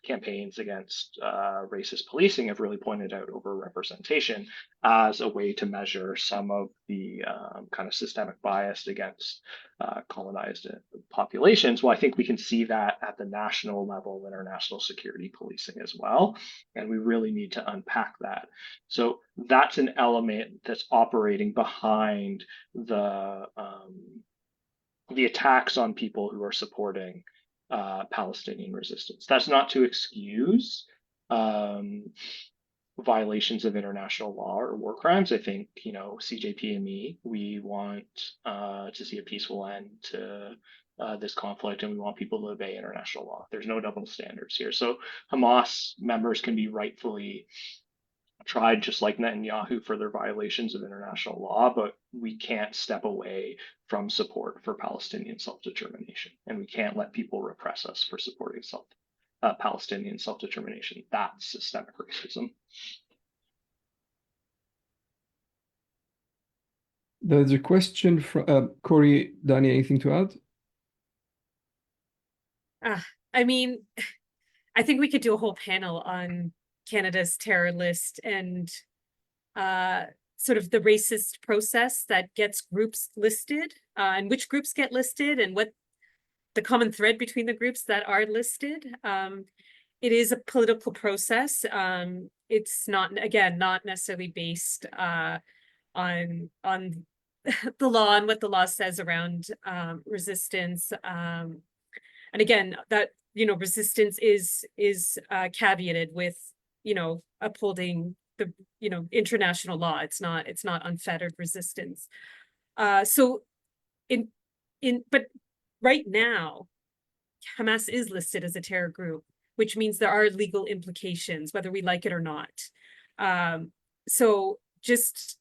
campaigns against racist policing have really pointed out overrepresentation as a way to measure some of the kind of systemic bias against colonized populations. Well, I think we can see that at the national level in our national security policing as well. And we really need to unpack that. So that's an element that's operating behind the attacks on people who are supporting Palestinian resistance. That's not to excuse violations of international law or war crimes. I think, CJPME, we want to see a peaceful end to this conflict, and we want people to obey international law. There's no double standards here. So Hamas members can be rightfully tried just like Netanyahu for their violations of international law, but we can't step away from support for Palestinian self-determination, and we can't let people repress us for supporting Palestinian self-determination. That's systemic racism. There's a question from Corey. Dania, anything to add? I mean, I think we could do a whole panel on Canada's terror list and sort of the racist process that gets groups listed, and which groups get listed and what the common thread between the groups that are listed. It is a political process. It's not, again, not necessarily based on the law and what the law says around resistance. And again, that, resistance is caveated with, upholding the, international law. It's not unfettered resistance. So but right now, Hamas is listed as a terror group, which means there are legal implications, whether we like it or not. So just,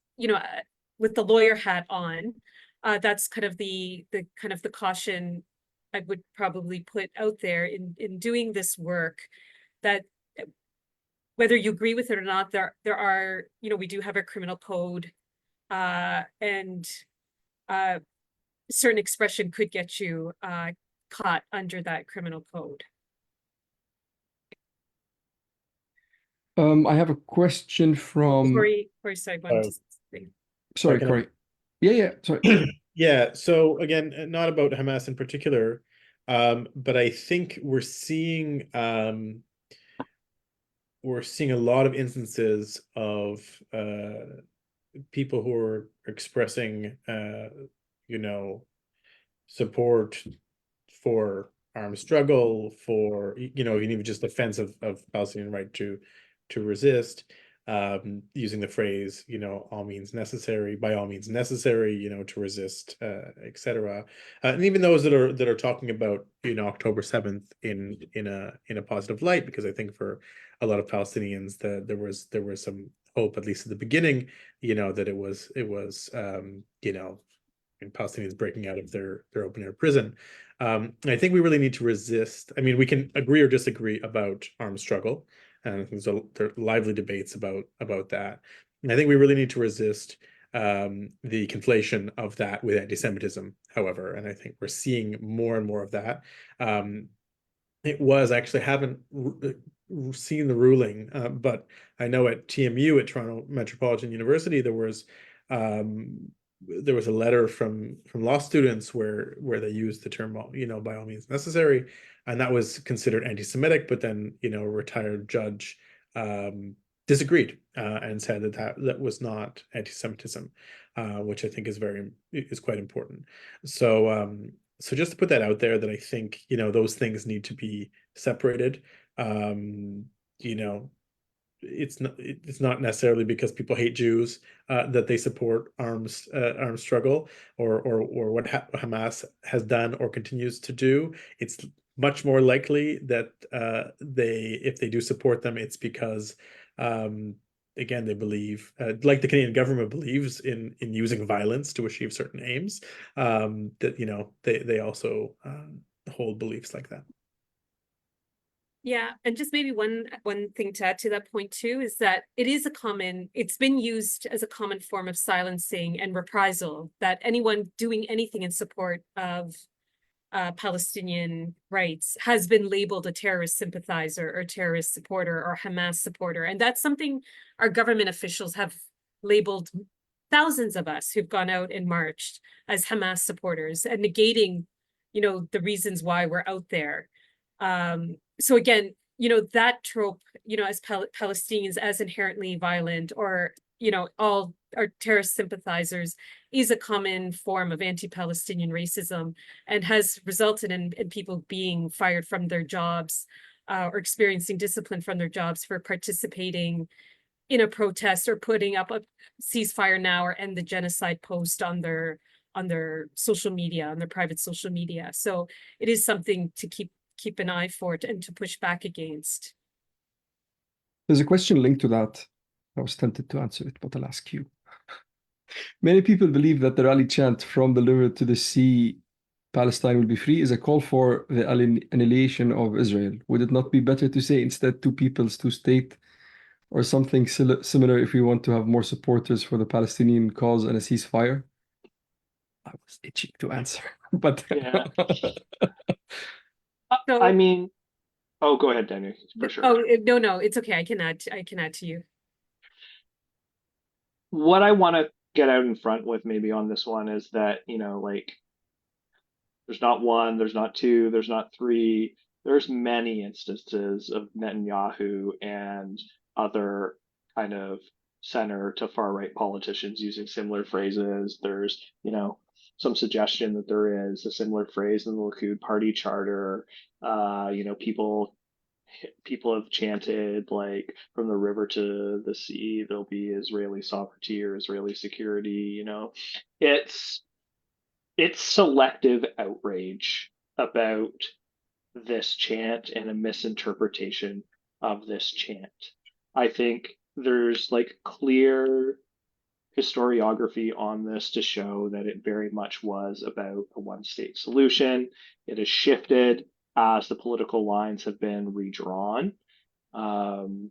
with the lawyer hat on, that's kind of the caution I would probably put out there in doing this work, that whether you agree with it or not, there are, we do have a criminal code, and certain expression could get you caught under that criminal code. I have a question from. Corey, sorry, one just thing. Sorry, Corey. Yeah, sorry. Yeah, so again, not about Hamas in particular, but I think we're seeing a lot of instances of people who are expressing support for armed struggle, for even just defense of Palestinian right to resist, using the phrase, all means necessary, by all means necessary, to resist, etc. And even those that are talking about, October 7th in a positive light, because I think for a lot of Palestinians that there was some hope, at least at the beginning, that it was Palestinians breaking out of their open air prison. I think we really need to resist. I mean, we can agree or disagree about armed struggle, and so there are lively debates about that. And I think we really need to resist the conflation of that with anti-Semitism, however, and I think we're seeing more and more of that. It was actually, haven't seen the ruling, but I know at TMU, at Toronto Metropolitan University, there was a letter from law students where they used the term, by all means necessary, and that was considered anti-Semitic. But then, a retired judge disagreed and said that was not anti-Semitism, which I think is quite important. So just to put that out there, that I think those things need to be separated. It's not necessarily because people hate Jews that they support armed struggle or what Hamas has done or continues to do. It's much more likely that if they do support them, it's because again, they believe, like the Canadian government believes in using violence to achieve certain aims, that they also hold beliefs like that. Yeah, and just maybe one thing to add to that point too is that it's been used as a common form of silencing and reprisal, that anyone doing anything in support of Palestinian rights has been labeled a terrorist sympathizer or terrorist supporter or Hamas supporter. And that's something our government officials have labeled thousands of us who've gone out and marched as Hamas supporters, and negating, the reasons why we're out there. So again, that trope, as Palestinians as inherently violent, or, all are terrorist sympathizers, is a common form of anti-Palestinian racism, and has resulted in people being fired from their jobs, or experiencing discipline from their jobs for participating in a protest or putting up a ceasefire now or end the genocide post on their social media, on their private social media. So it is something to keep an eye for it and to push back against. There's a question linked to that. I was tempted to answer it, but I'll ask you. Many people believe that the rally chant "From the river to the sea, Palestine will be free" is a call for the annihilation of Israel. Would it not be better to say instead "two peoples, two state," or something similar if we want to have more supporters for the Palestinian cause and a ceasefire? I was itching to answer, but Yeah. So, I mean, oh, go ahead, Dania, for sure. Oh, no, it's okay. I can add to you. what I want to get out in front with maybe on this one is that, you know, like there's not one, there's not two, there's not three. There's many instances of Netanyahu and other kind of center to far right politicians using similar phrases. There's, you know, some suggestion that there is a similar phrase in the Likud party charter. You know, people have chanted like from the river to the sea, there'll be Israeli sovereignty or Israeli security. You know, it's selective outrage about this chant and a misinterpretation of this chant. I think there's like clear historiography on this to show that it very much was about a one state solution. It has shifted as the political lines have been redrawn. You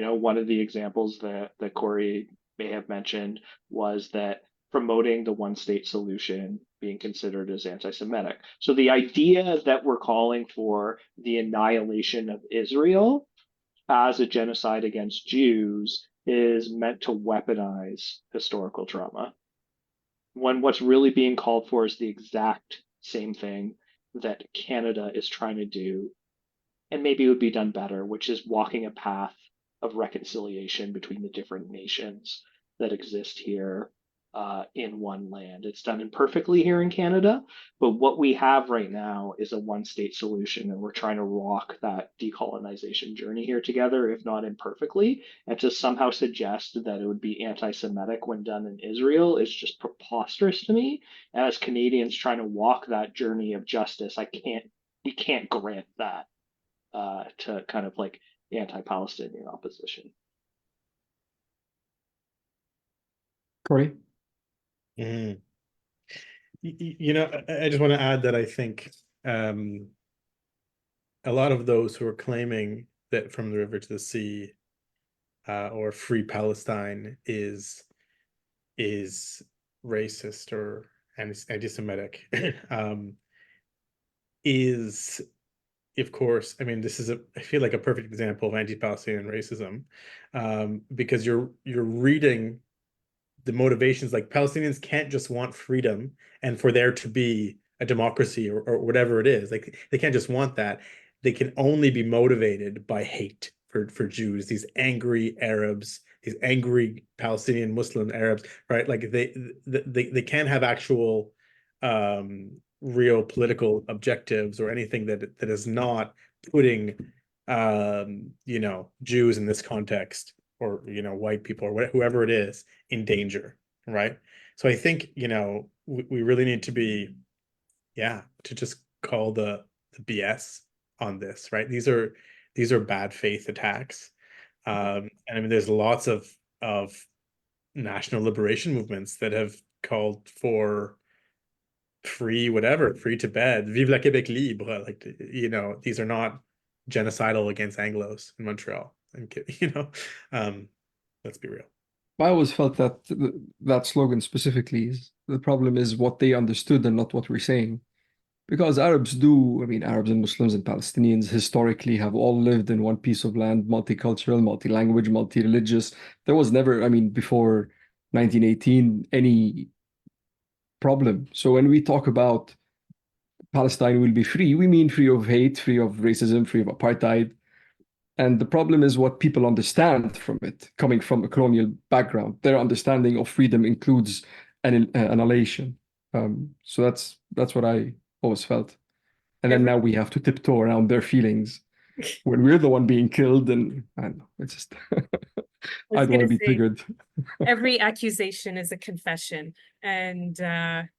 know, one of the examples that Corey may have mentioned was that promoting the one state solution being considered as anti-Semitic. So the idea that we're calling for the annihilation of Israel as a genocide against Jews is meant to weaponize historical trauma, when what's really being called for is the exact same thing that Canada is trying to do, and maybe it would be done better, which is walking a path of reconciliation between the different nations that exist here in one land. It's done imperfectly here in Canada, but what we have right now is a one state solution, and we're trying to walk that decolonization journey here together, if not imperfectly. And to somehow suggest that it would be anti Semitic when done in Israel is just preposterous to me. As Canadians trying to walk that journey of justice, we can't grant that to kind of like anti-Palestinian opposition. Corey? Mm. You know, I just want to add that I think a lot of those who are claiming that from the river to the sea or free Palestine is racist or anti-Semitic is, of course, I mean, this is I feel like a perfect example of anti-Palestinian racism, because you're reading the motivations. Like, Palestinians can't just want freedom and for there to be a democracy or whatever it is. Like, they can't just want that. They can only be motivated by hate for Jews, these angry Arabs, these angry Palestinian Muslim Arabs, right? Like they can't have actual real political objectives or anything that is not putting you know, Jews in this context, or, you know, white people or whoever it is, in danger, right? So I think, you know, we really need to be, yeah, to just call the BS on this, right? These are bad faith attacks. And I mean, there's lots of national liberation movements that have called for free whatever, free to bed, vive la Québec libre. Like, you know, these are not genocidal against Anglos in Montreal. And, you know, let's be real. I always felt that that slogan specifically is the problem is what they understood and not what we're saying. Because Arabs do, I mean, Arabs and Muslims and Palestinians historically have all lived in one piece of land, multicultural, multi-language, multi-religious. There was never, I mean, before 1918, any problem. So when we talk about Palestine will be free, we mean free of hate, free of racism, free of apartheid. And the problem is what people understand from it, coming from a colonial background. Their understanding of freedom includes an annihilation. So that's what I always felt. And then now we have to tiptoe around their feelings when we're the one being killed. And I don't know, it's just, I don't want to be triggered. Every accusation is a confession. And I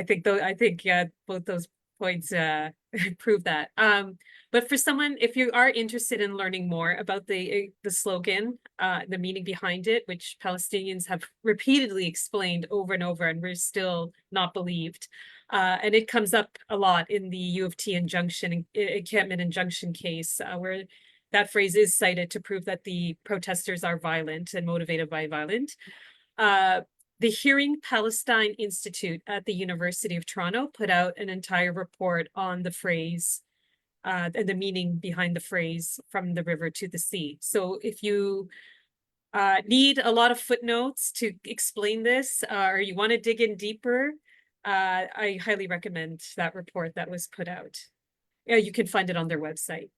think both those points prove that. But for someone, if you are interested in learning more about the slogan, the meaning behind it, which Palestinians have repeatedly explained over and over, and we're still not believed, and it comes up a lot in the U of T encampment injunction case, where that phrase is cited to prove that the protesters are violent and motivated by violence. The Hearing Palestine Institute at the University of Toronto put out an entire report on the phrase and the meaning behind the phrase from the river to the sea. So if you need a lot of footnotes to explain this, or you want to dig in deeper, I highly recommend that report that was put out. Yeah, you can find it on their website.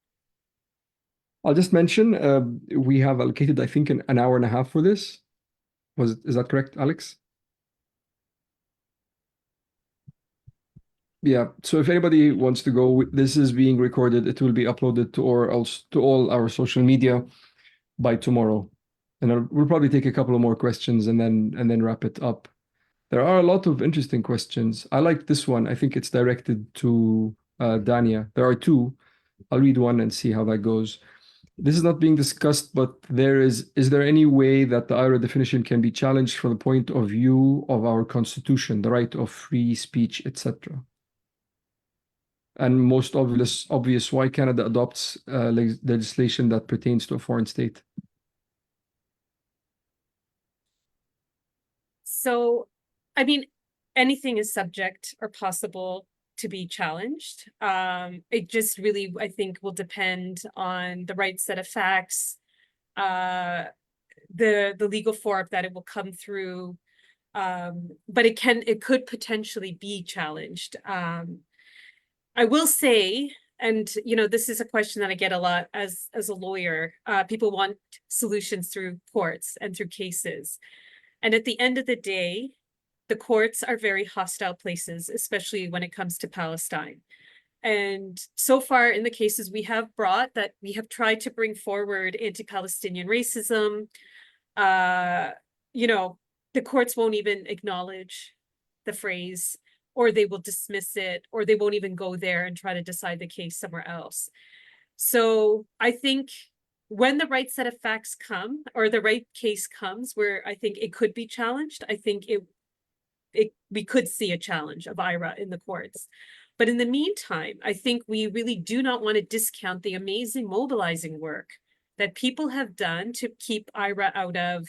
I'll just mention we have allocated, I think, an hour and a half for this. Is that correct, Alex? Yeah, so if anybody wants to go, this is being recorded. It will be uploaded to all our social media by tomorrow. And we'll probably take a couple of more questions and then wrap it up. There are a lot of interesting questions. I like this one. I think it's directed to Dania. There are two. I'll read one and see how that goes. This is not being discussed, but is there any way that the IHRA definition can be challenged from the point of view of our constitution, the right of free speech, etc.? And most obvious, why Canada adopts legislation that pertains to a foreign state? So, I mean, anything is subject or possible to be challenged. It just really, I think, will depend on the right set of facts, the legal form that it will come through. But it could potentially be challenged. I will say, and this is a question that I get a lot as a lawyer. People want solutions through courts and through cases. And at the end of the day, the courts are very hostile places, especially when it comes to Palestine. And so far in the cases we have brought, that we have tried to bring forward anti-Palestinian racism, the courts won't even acknowledge the phrase, or they will dismiss it, or they won't even go there and try to decide the case somewhere else. So I think when the right set of facts come, or the right case comes where I think it could be challenged, I think we could see a challenge of IHRA in the courts. But in the meantime, I think we really do not want to discount the amazing mobilizing work that people have done to keep IHRA out of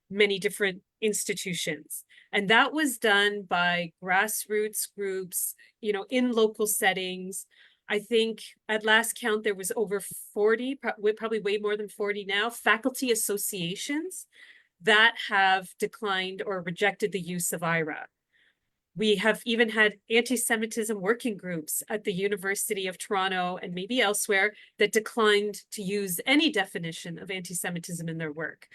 many different institutions. And that was done by grassroots groups, in local settings. I think at last count, there was over 40, probably way more than 40 now, faculty associations that have declined or rejected the use of IHRA. We have even had anti-Semitism working groups at the University of Toronto and maybe elsewhere that declined to use any definition of anti-Semitism in their work.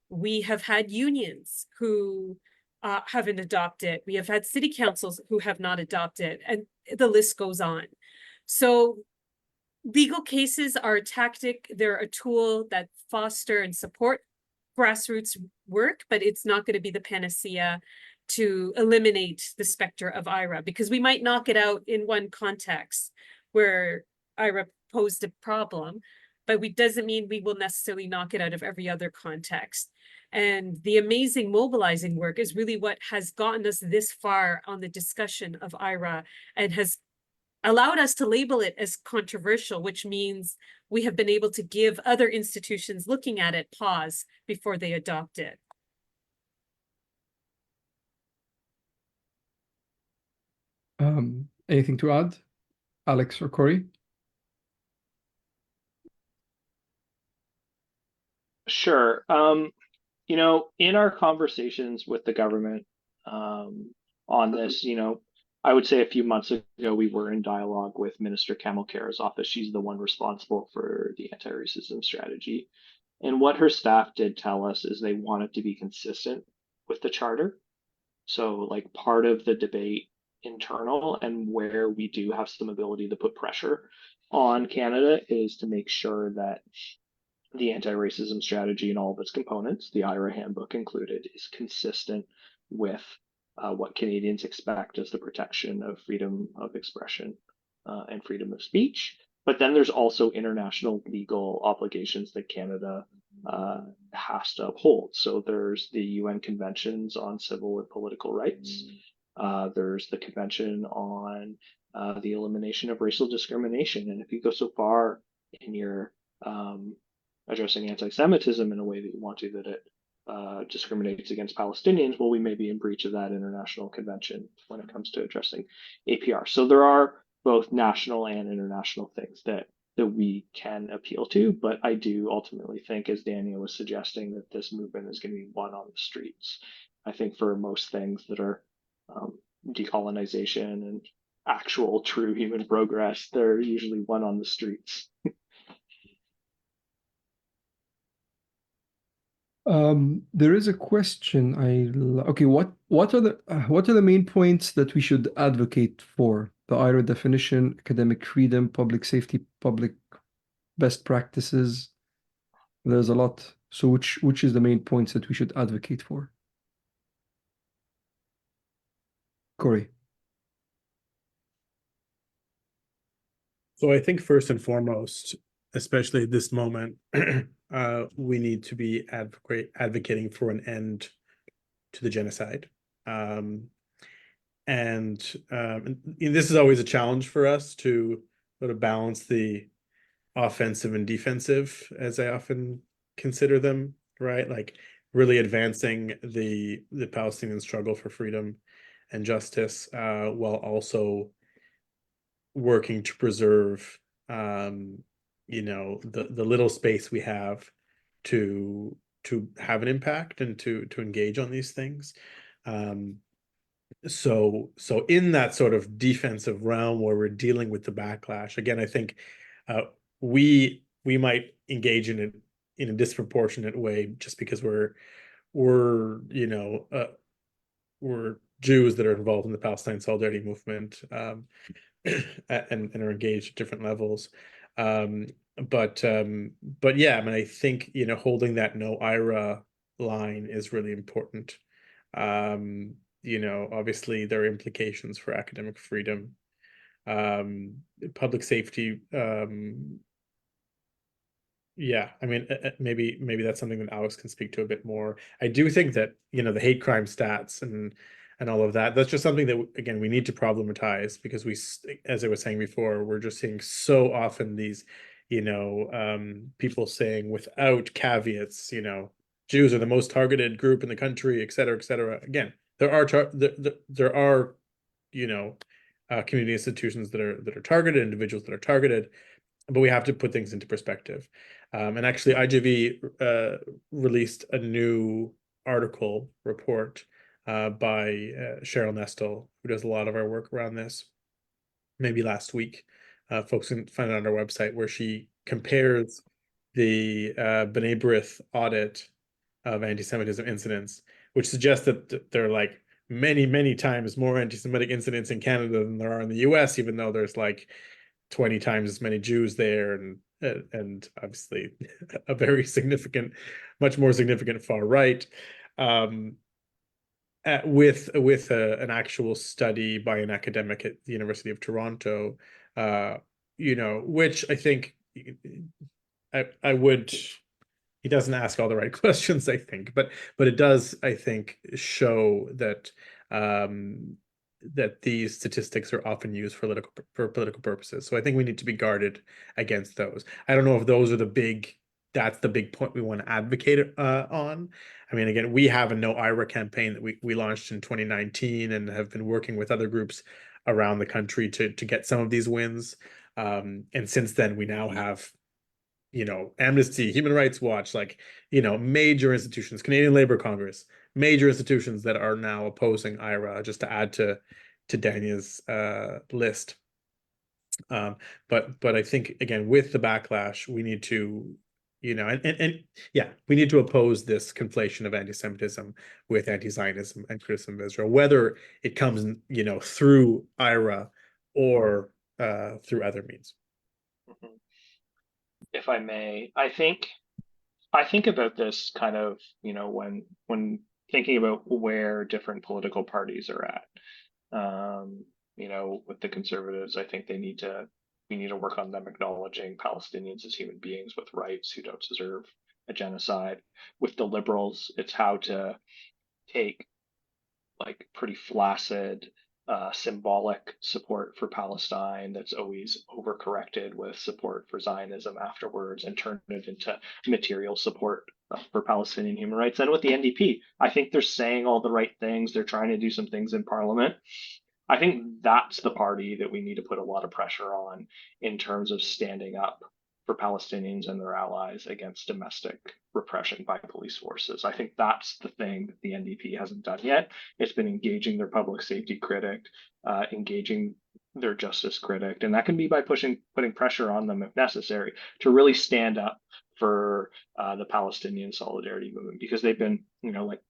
We have had unions who haven't adopted. We have had city councils who have not adopted, and the list goes on. So legal cases are a tactic. They're a tool that foster and support grassroots work, but it's not going to be the panacea to eliminate the specter of IHRA, because we might knock it out in one context where IHRA posed a problem, but it doesn't mean we will necessarily knock it out of every other context. And the amazing mobilizing work is really what has gotten us this far on the discussion of IHRA and has allowed us to label it as controversial, which means we have been able to give other institutions looking at it pause before they adopt it. Anything to add, Alex or Corey? Sure. In our conversations with the government on this, I would say a few months ago, we were in dialogue with Minister Kamalkara's office. She's the one responsible for the anti-racism strategy. And what her staff did tell us is they wanted to be consistent with the charter. So like part of the debate internal and where we do have some ability to put pressure on Canada is to make sure that the anti-racism strategy and all of its components, the IHRA handbook included, is consistent with what Canadians expect as the protection of freedom of expression and freedom of speech. But then there's also international legal obligations that Canada has to uphold. So there's the UN conventions on civil and political rights. There's the convention on the elimination of racial discrimination. And if you go so far in your addressing anti-Semitism in a way that you want to, that it discriminates against Palestinians, well, we may be in breach of that international convention when it comes to addressing APR. So there are both national and international things that that we can appeal to. But I do ultimately think, as Dania was suggesting, that this movement is going to be won on the streets. I think for most things that are decolonization and actual true human progress, they're usually won on the streets. There is a question. Okay. What are the main points that we should advocate for? The IHRA definition, academic freedom, public safety, public best practices. There's a lot. So which is the main points that we should advocate for? Corey. So I think first and foremost, especially at this moment, we need to be advocating for an end to the genocide. And this is always a challenge for us to sort of balance the offensive and defensive, as I often consider them, right? Like really advancing the Palestinian struggle for freedom and justice, while also working to preserve the little space we have to have an impact and to engage on these things. So in that sort of defensive realm where we're dealing with the backlash, again, I think we might engage in it in a disproportionate way just because we're Jews that are involved in the Palestine Solidarity movement, and are engaged at different levels. But yeah, I mean, I think holding that no IHRA line is really important. Obviously there are implications for academic freedom, public safety. Yeah, I mean, maybe that's something that Alex can speak to a bit more. I do think that the hate crime stats and all of that, that's just something that again we need to problematize, because as I was saying before, we're just seeing so often these people saying without caveats, Jews are the most targeted group in the country, et cetera, et cetera. Again, there are community institutions that are targeted, individuals that are targeted, but we have to put things into perspective. And actually, IJV released a new report by Cheryl Nestle, who does a lot of our work around this, maybe last week. Folks can find it on our website, where she compares the B'nai B'rith audit of anti-Semitism incidents, which suggests that there are like many, many times more anti-Semitic incidents in Canada than there are in the US, even though there's like 20 times as many Jews there, and obviously a very significant, much more significant far right, with an actual study by an academic at the University of Toronto, which I think I would. He doesn't ask all the right questions, I think, but it does, I think, show that that these statistics are often used for political purposes. So I think we need to be guarded against those. I don't know if those are that's the big point we want to advocate on. I mean, again, we have a No IHRA campaign that we launched in 2019 and have been working with other groups around the country to get some of these wins. And since then, we now have Amnesty, Human Rights Watch, major institutions, Canadian Labour Congress, major institutions that are now opposing IHRA, just to add to Dania's list. But I think, again, with the backlash, we need to, we need to oppose this conflation of anti-Semitism with anti-Zionism and criticism of Israel, whether it comes, through IHRA or through other means. Mm-hmm. If I may, I think about this kind of, when thinking about where different political parties are at. With the Conservatives, I think we need to work on them acknowledging Palestinians as human beings with rights who don't deserve a genocide. With the Liberals, it's how to take pretty flaccid symbolic support for Palestine that's always overcorrected with support for Zionism afterwards and turn it into material support for Palestinian human rights. And with the NDP, I think they're saying all the right things. They're trying to do some things in Parliament. I think that's the party that we need to put a lot of pressure on in terms of standing up for Palestinians and their allies against domestic repression by police forces. I think that's the thing that the NDP hasn't done yet. It's been engaging their public safety critic, engaging their justice critic, and that can be by putting pressure on them if necessary to really stand up for the Palestinian solidarity movement, because they've been, like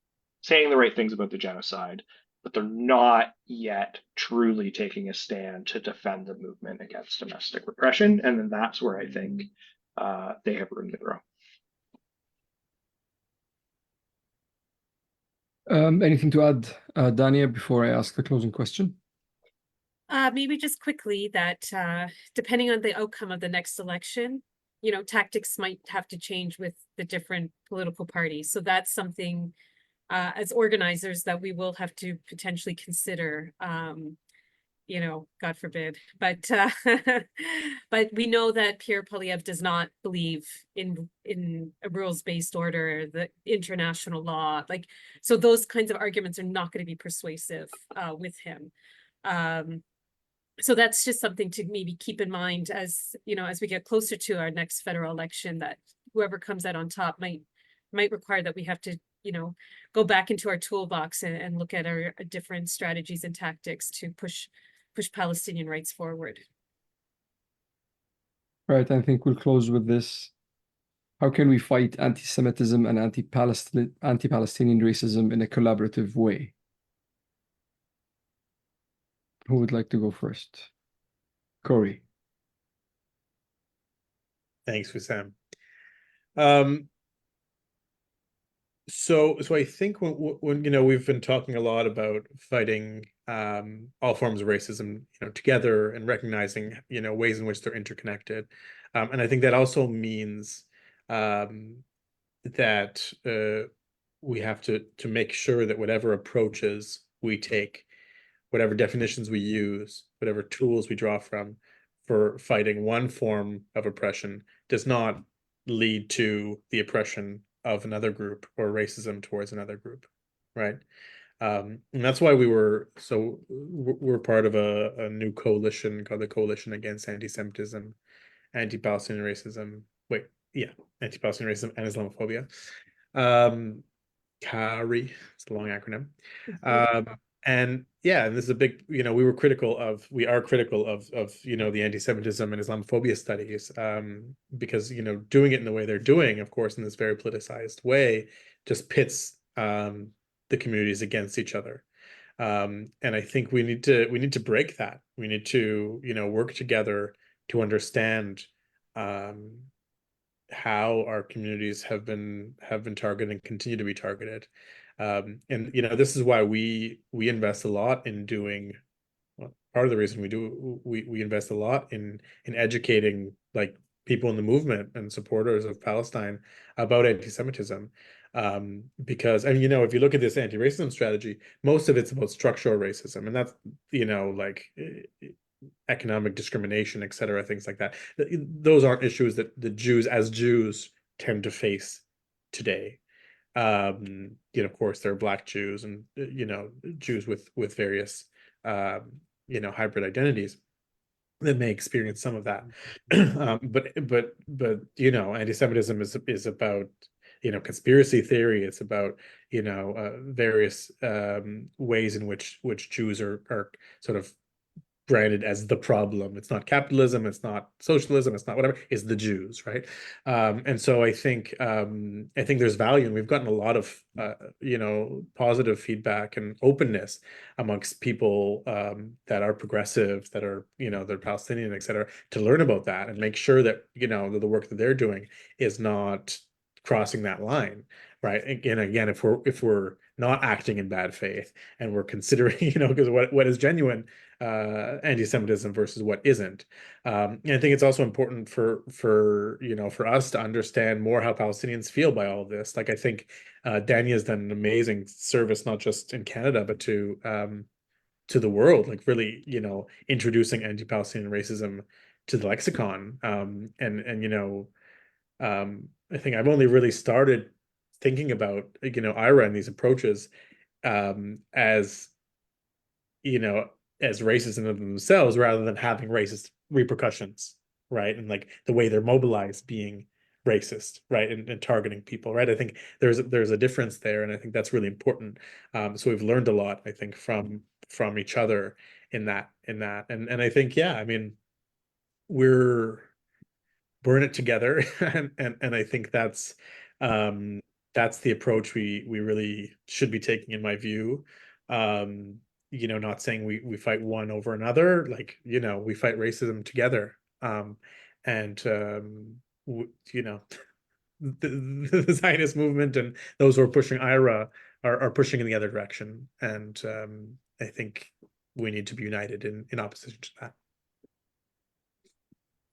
saying the right things about the genocide, but they're not yet truly taking a stand to defend the movement against domestic repression. And then that's where I think they have room to grow. Anything to add, Dania, before I ask the closing question? Maybe just quickly that depending on the outcome of the next election, tactics might have to change with the different political parties. So that's something as organizers that we will have to potentially consider, God forbid. But but we know that Pierre Poilievre does not believe in a rules-based order, the international law. So those kinds of arguments are not going to be persuasive with him. So that's just something to maybe keep in mind as we get closer to our next federal election, that whoever comes out on top might require that we have to go back into our toolbox and look at our different strategies and tactics to push Palestinian rights forward. Right, I think we'll close with this. How can we fight anti-Semitism and anti-Palestinian racism in a collaborative way? Who would like to go first? Corey. Thanks, Wissam. So I think when we've been talking a lot about fighting all forms of racism, together, and recognizing ways in which they're interconnected, and I think that also means that we have to make sure that whatever approaches we take, whatever definitions we use, whatever tools we draw from for fighting one form of oppression does not lead to the oppression of another group or racism towards another group, right? And that's why we're part of a new coalition called the Coalition Against Anti-Semitism, Anti-Palestinian Racism. Anti-Palestinian Racism and Islamophobia. CARI, it's a long acronym. And this is a big, we are critical of the anti-Semitism and Islamophobia studies, because, doing it in the way they're doing, of course, in this very politicized way, just pits the communities against each other. And I think we need to break that. We need to, work together to understand how our communities have been targeted and continue to be targeted. And this is why we invest a lot in doing, part of the reason we invest a lot in educating people in the movement and supporters of Palestine about anti-Semitism, because if you look at this anti-racism strategy, most of it's about structural racism, and that's economic discrimination, etc., things like that. Those aren't issues that the Jews tend to face today. Of course, there are Black Jews and Jews with various hybrid identities that may experience some of that. But anti-Semitism is about conspiracy theory. It's about various ways in which Jews are sort of branded as the problem. It's not capitalism, it's not socialism, it's not whatever, it's the Jews, right? And so I think there's value, and we've gotten a lot of positive feedback and openness amongst people that are progressive, that are they're Palestinian, etc., to learn about that and make sure that that the work that they're doing is not crossing that line, right? Again, if we're not acting in bad faith and we're considering, because what is genuine anti-Semitism versus what isn't. And I think it's also important for us to understand more how Palestinians feel by all of this. I think Dania has done an amazing service, not just in Canada, but to the world, really, introducing anti-Palestinian racism to the lexicon. I think I've only really started thinking about IHRA and these approaches as as racism of themselves rather than having racist repercussions, right? And like the way they're mobilized being racist, right? And targeting people, right? I think there's a difference there, and I think that's really important. So we've learned a lot, I think, from each other in that. And I think, yeah, I mean, we're in it together, and I think that's the approach we really should be taking, in my view. You know, not saying we fight one over another, like, you know, we fight racism together. And you know, the Zionist movement and those who are pushing IHRA are pushing in the other direction, and I think we need to be united in opposition to that.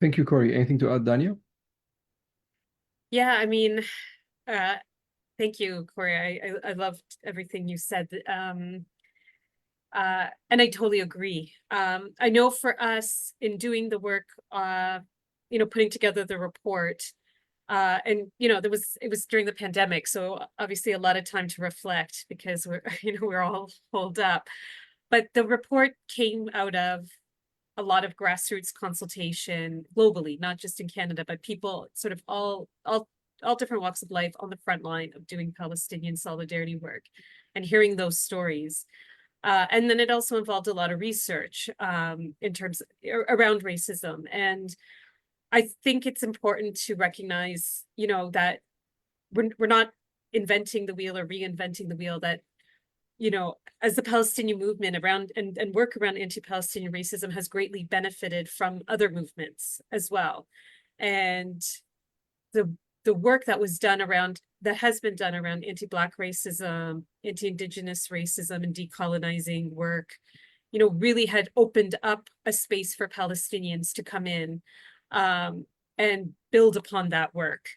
Thank you, Corey. Anything to add, Dania? Yeah, I mean, thank you, Corey. I loved everything you said. And I totally agree. I know for us in doing the work, you know, putting together the report, and you know, it was during the pandemic, so obviously a lot of time to reflect because we're all holed up. But the report came out of a lot of grassroots consultation globally, not just in Canada, but people sort of all different walks of life on the front line of doing Palestinian solidarity work and hearing those stories. And then it also involved a lot of research in terms around racism. And I think it's important to recognize, you know, that we're not inventing the wheel or reinventing the wheel, that, you know, as the Palestinian movement around and work around anti-Palestinian racism has greatly benefited from other movements as well. And the work that has been done around anti-Black racism, anti-Indigenous racism, and decolonizing work, you know, really had opened up a space for Palestinians to come in and build upon that work.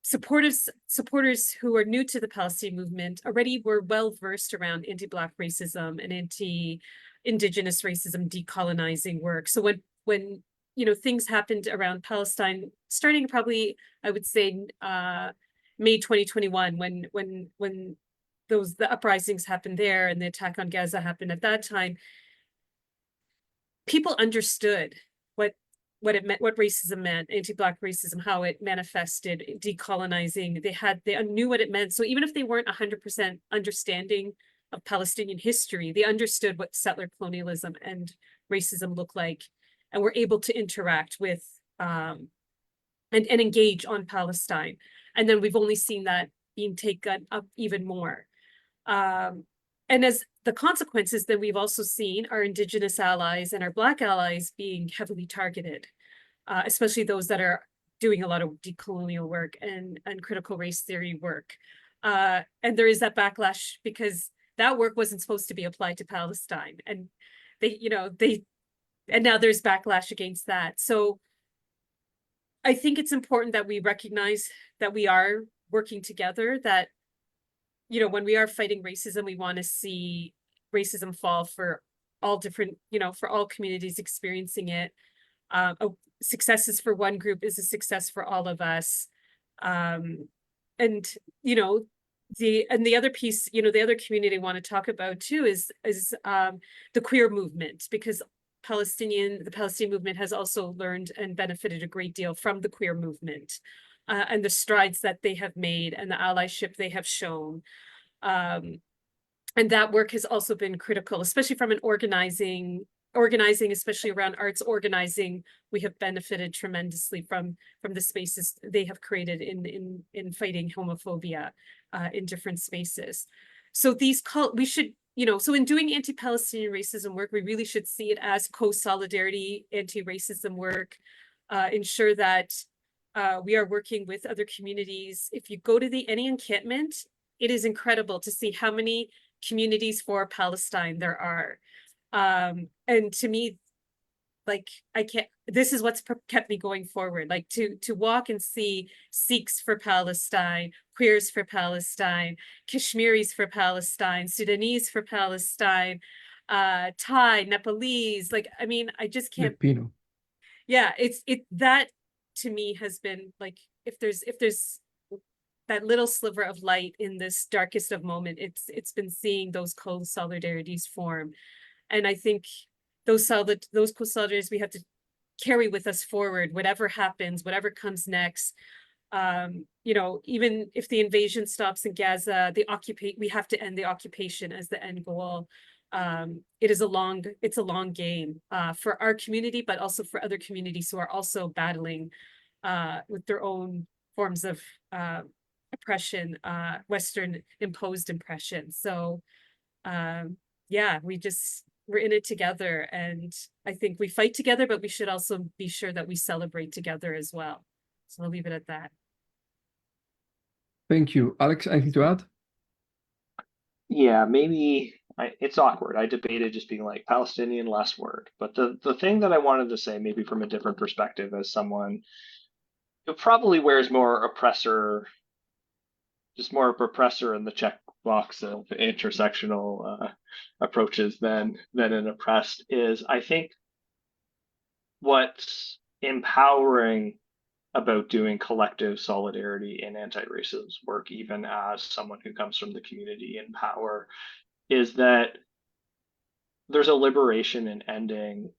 Supporters who are new to the Palestinian movement already were well versed around anti-Black racism and anti-Indigenous racism decolonizing work. So when you know, things happened around Palestine, starting probably, I would say, May 2021, when the uprisings happened there and the attack on Gaza happened at that time, people understood what it meant, what racism meant, anti-Black racism, how it manifested, decolonizing. They knew what it meant. So even if they weren't 100% understanding of Palestinian history, they understood what settler colonialism and racism looked like, and were able to interact with and engage on Palestine. And then we've only seen that being taken up even more. And as the consequences, then we've also seen our Indigenous allies and our Black allies being heavily targeted, especially those that are doing a lot of decolonial work and critical race theory work. And there is that backlash because that work wasn't supposed to be applied to Palestine. And and now there's backlash against that. So I think it's important that we recognize that we are working together, that, you know, when we are fighting racism, we want to see racism fall for all different, you know, for all communities experiencing it. Successes for one group is a success for all of us. And, you know, the other piece, you know, the other community I want to talk about too is the queer movement, because the Palestinian movement has also learned and benefited a great deal from the queer movement and the strides that they have made and the allyship they have shown. And that work has also been critical, especially from an organizing, especially around arts organizing. We have benefited tremendously from the spaces they have created in fighting homophobia in different spaces. So we should, you know, so in doing anti-Palestinian racism work, we really should see it as co-solidarity, anti-racism work, ensure that we are working with other communities. If you go to any encampment, it is incredible to see how many communities for Palestine there are. And to me, like, this is what's kept me going forward, like to walk and see Sikhs for Palestine, queers for Palestine, Kashmiris for Palestine, Sudanese for Palestine, Thai, Nepalese, like, I mean, I just can't. Filipino. Yeah, that to me has been like, if there's that little sliver of light in this darkest of moment. It's been seeing those co-solidarities form. And I think those co-solidarities we have to carry with us forward, whatever happens, whatever comes next. You know, even if the invasion stops in Gaza, we have to end the occupation as the end goal. It's a long game for our community, but also for other communities who are also battling with their own forms of oppression, Western imposed oppression. So yeah, we're in it together. And I think we fight together, but we should also be sure that we celebrate together as well. So I'll leave it at that. Thank you. Alex, anything to add? Yeah, maybe it's awkward. I debated just being like Palestinian last word. But the thing that I wanted to say, maybe from a different perspective, as someone who probably wears more oppressor in the checkbox of intersectional approaches than an oppressed, is I think what's empowering about doing collective solidarity in anti-racism work, even as someone who comes from the community in power, is that there's a liberation in ending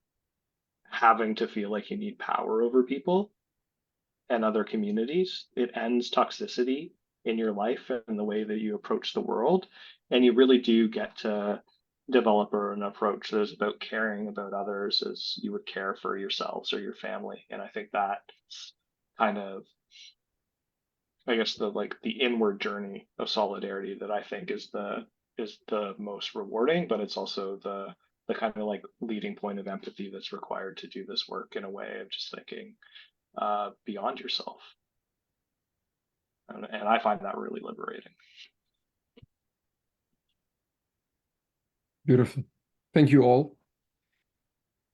having to feel like you need power over people and other communities. It ends toxicity in your life and the way that you approach the world. And you really do get to develop an approach that is about caring about others as you would care for yourselves or your family. And I think that's kind of, I guess, the inward journey of solidarity that I think is the most rewarding, but it's also the kind of like leading point of empathy that's required to do this work, in a way of just thinking beyond yourself. And I find that really liberating. Beautiful. Thank you all.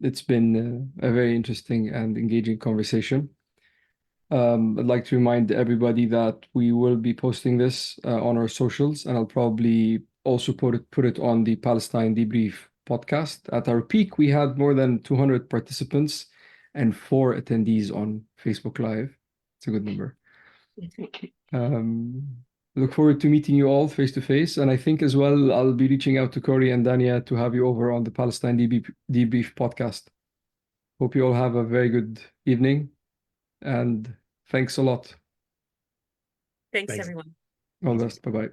It's been a very interesting and engaging conversation. I'd like to remind everybody that we will be posting this on our socials, and I'll probably also put it on the Palestine Debrief podcast. At our peak, we had more than 200 participants and 4 attendees on Facebook Live. It's a good number. Look forward to meeting you all face to face. And I think as well, I'll be reaching out to Corey and Dania to have you over on the Palestine Debrief podcast. Hope you all have a very good evening. And thanks a lot. Thanks, everyone. All the best. Bye-bye.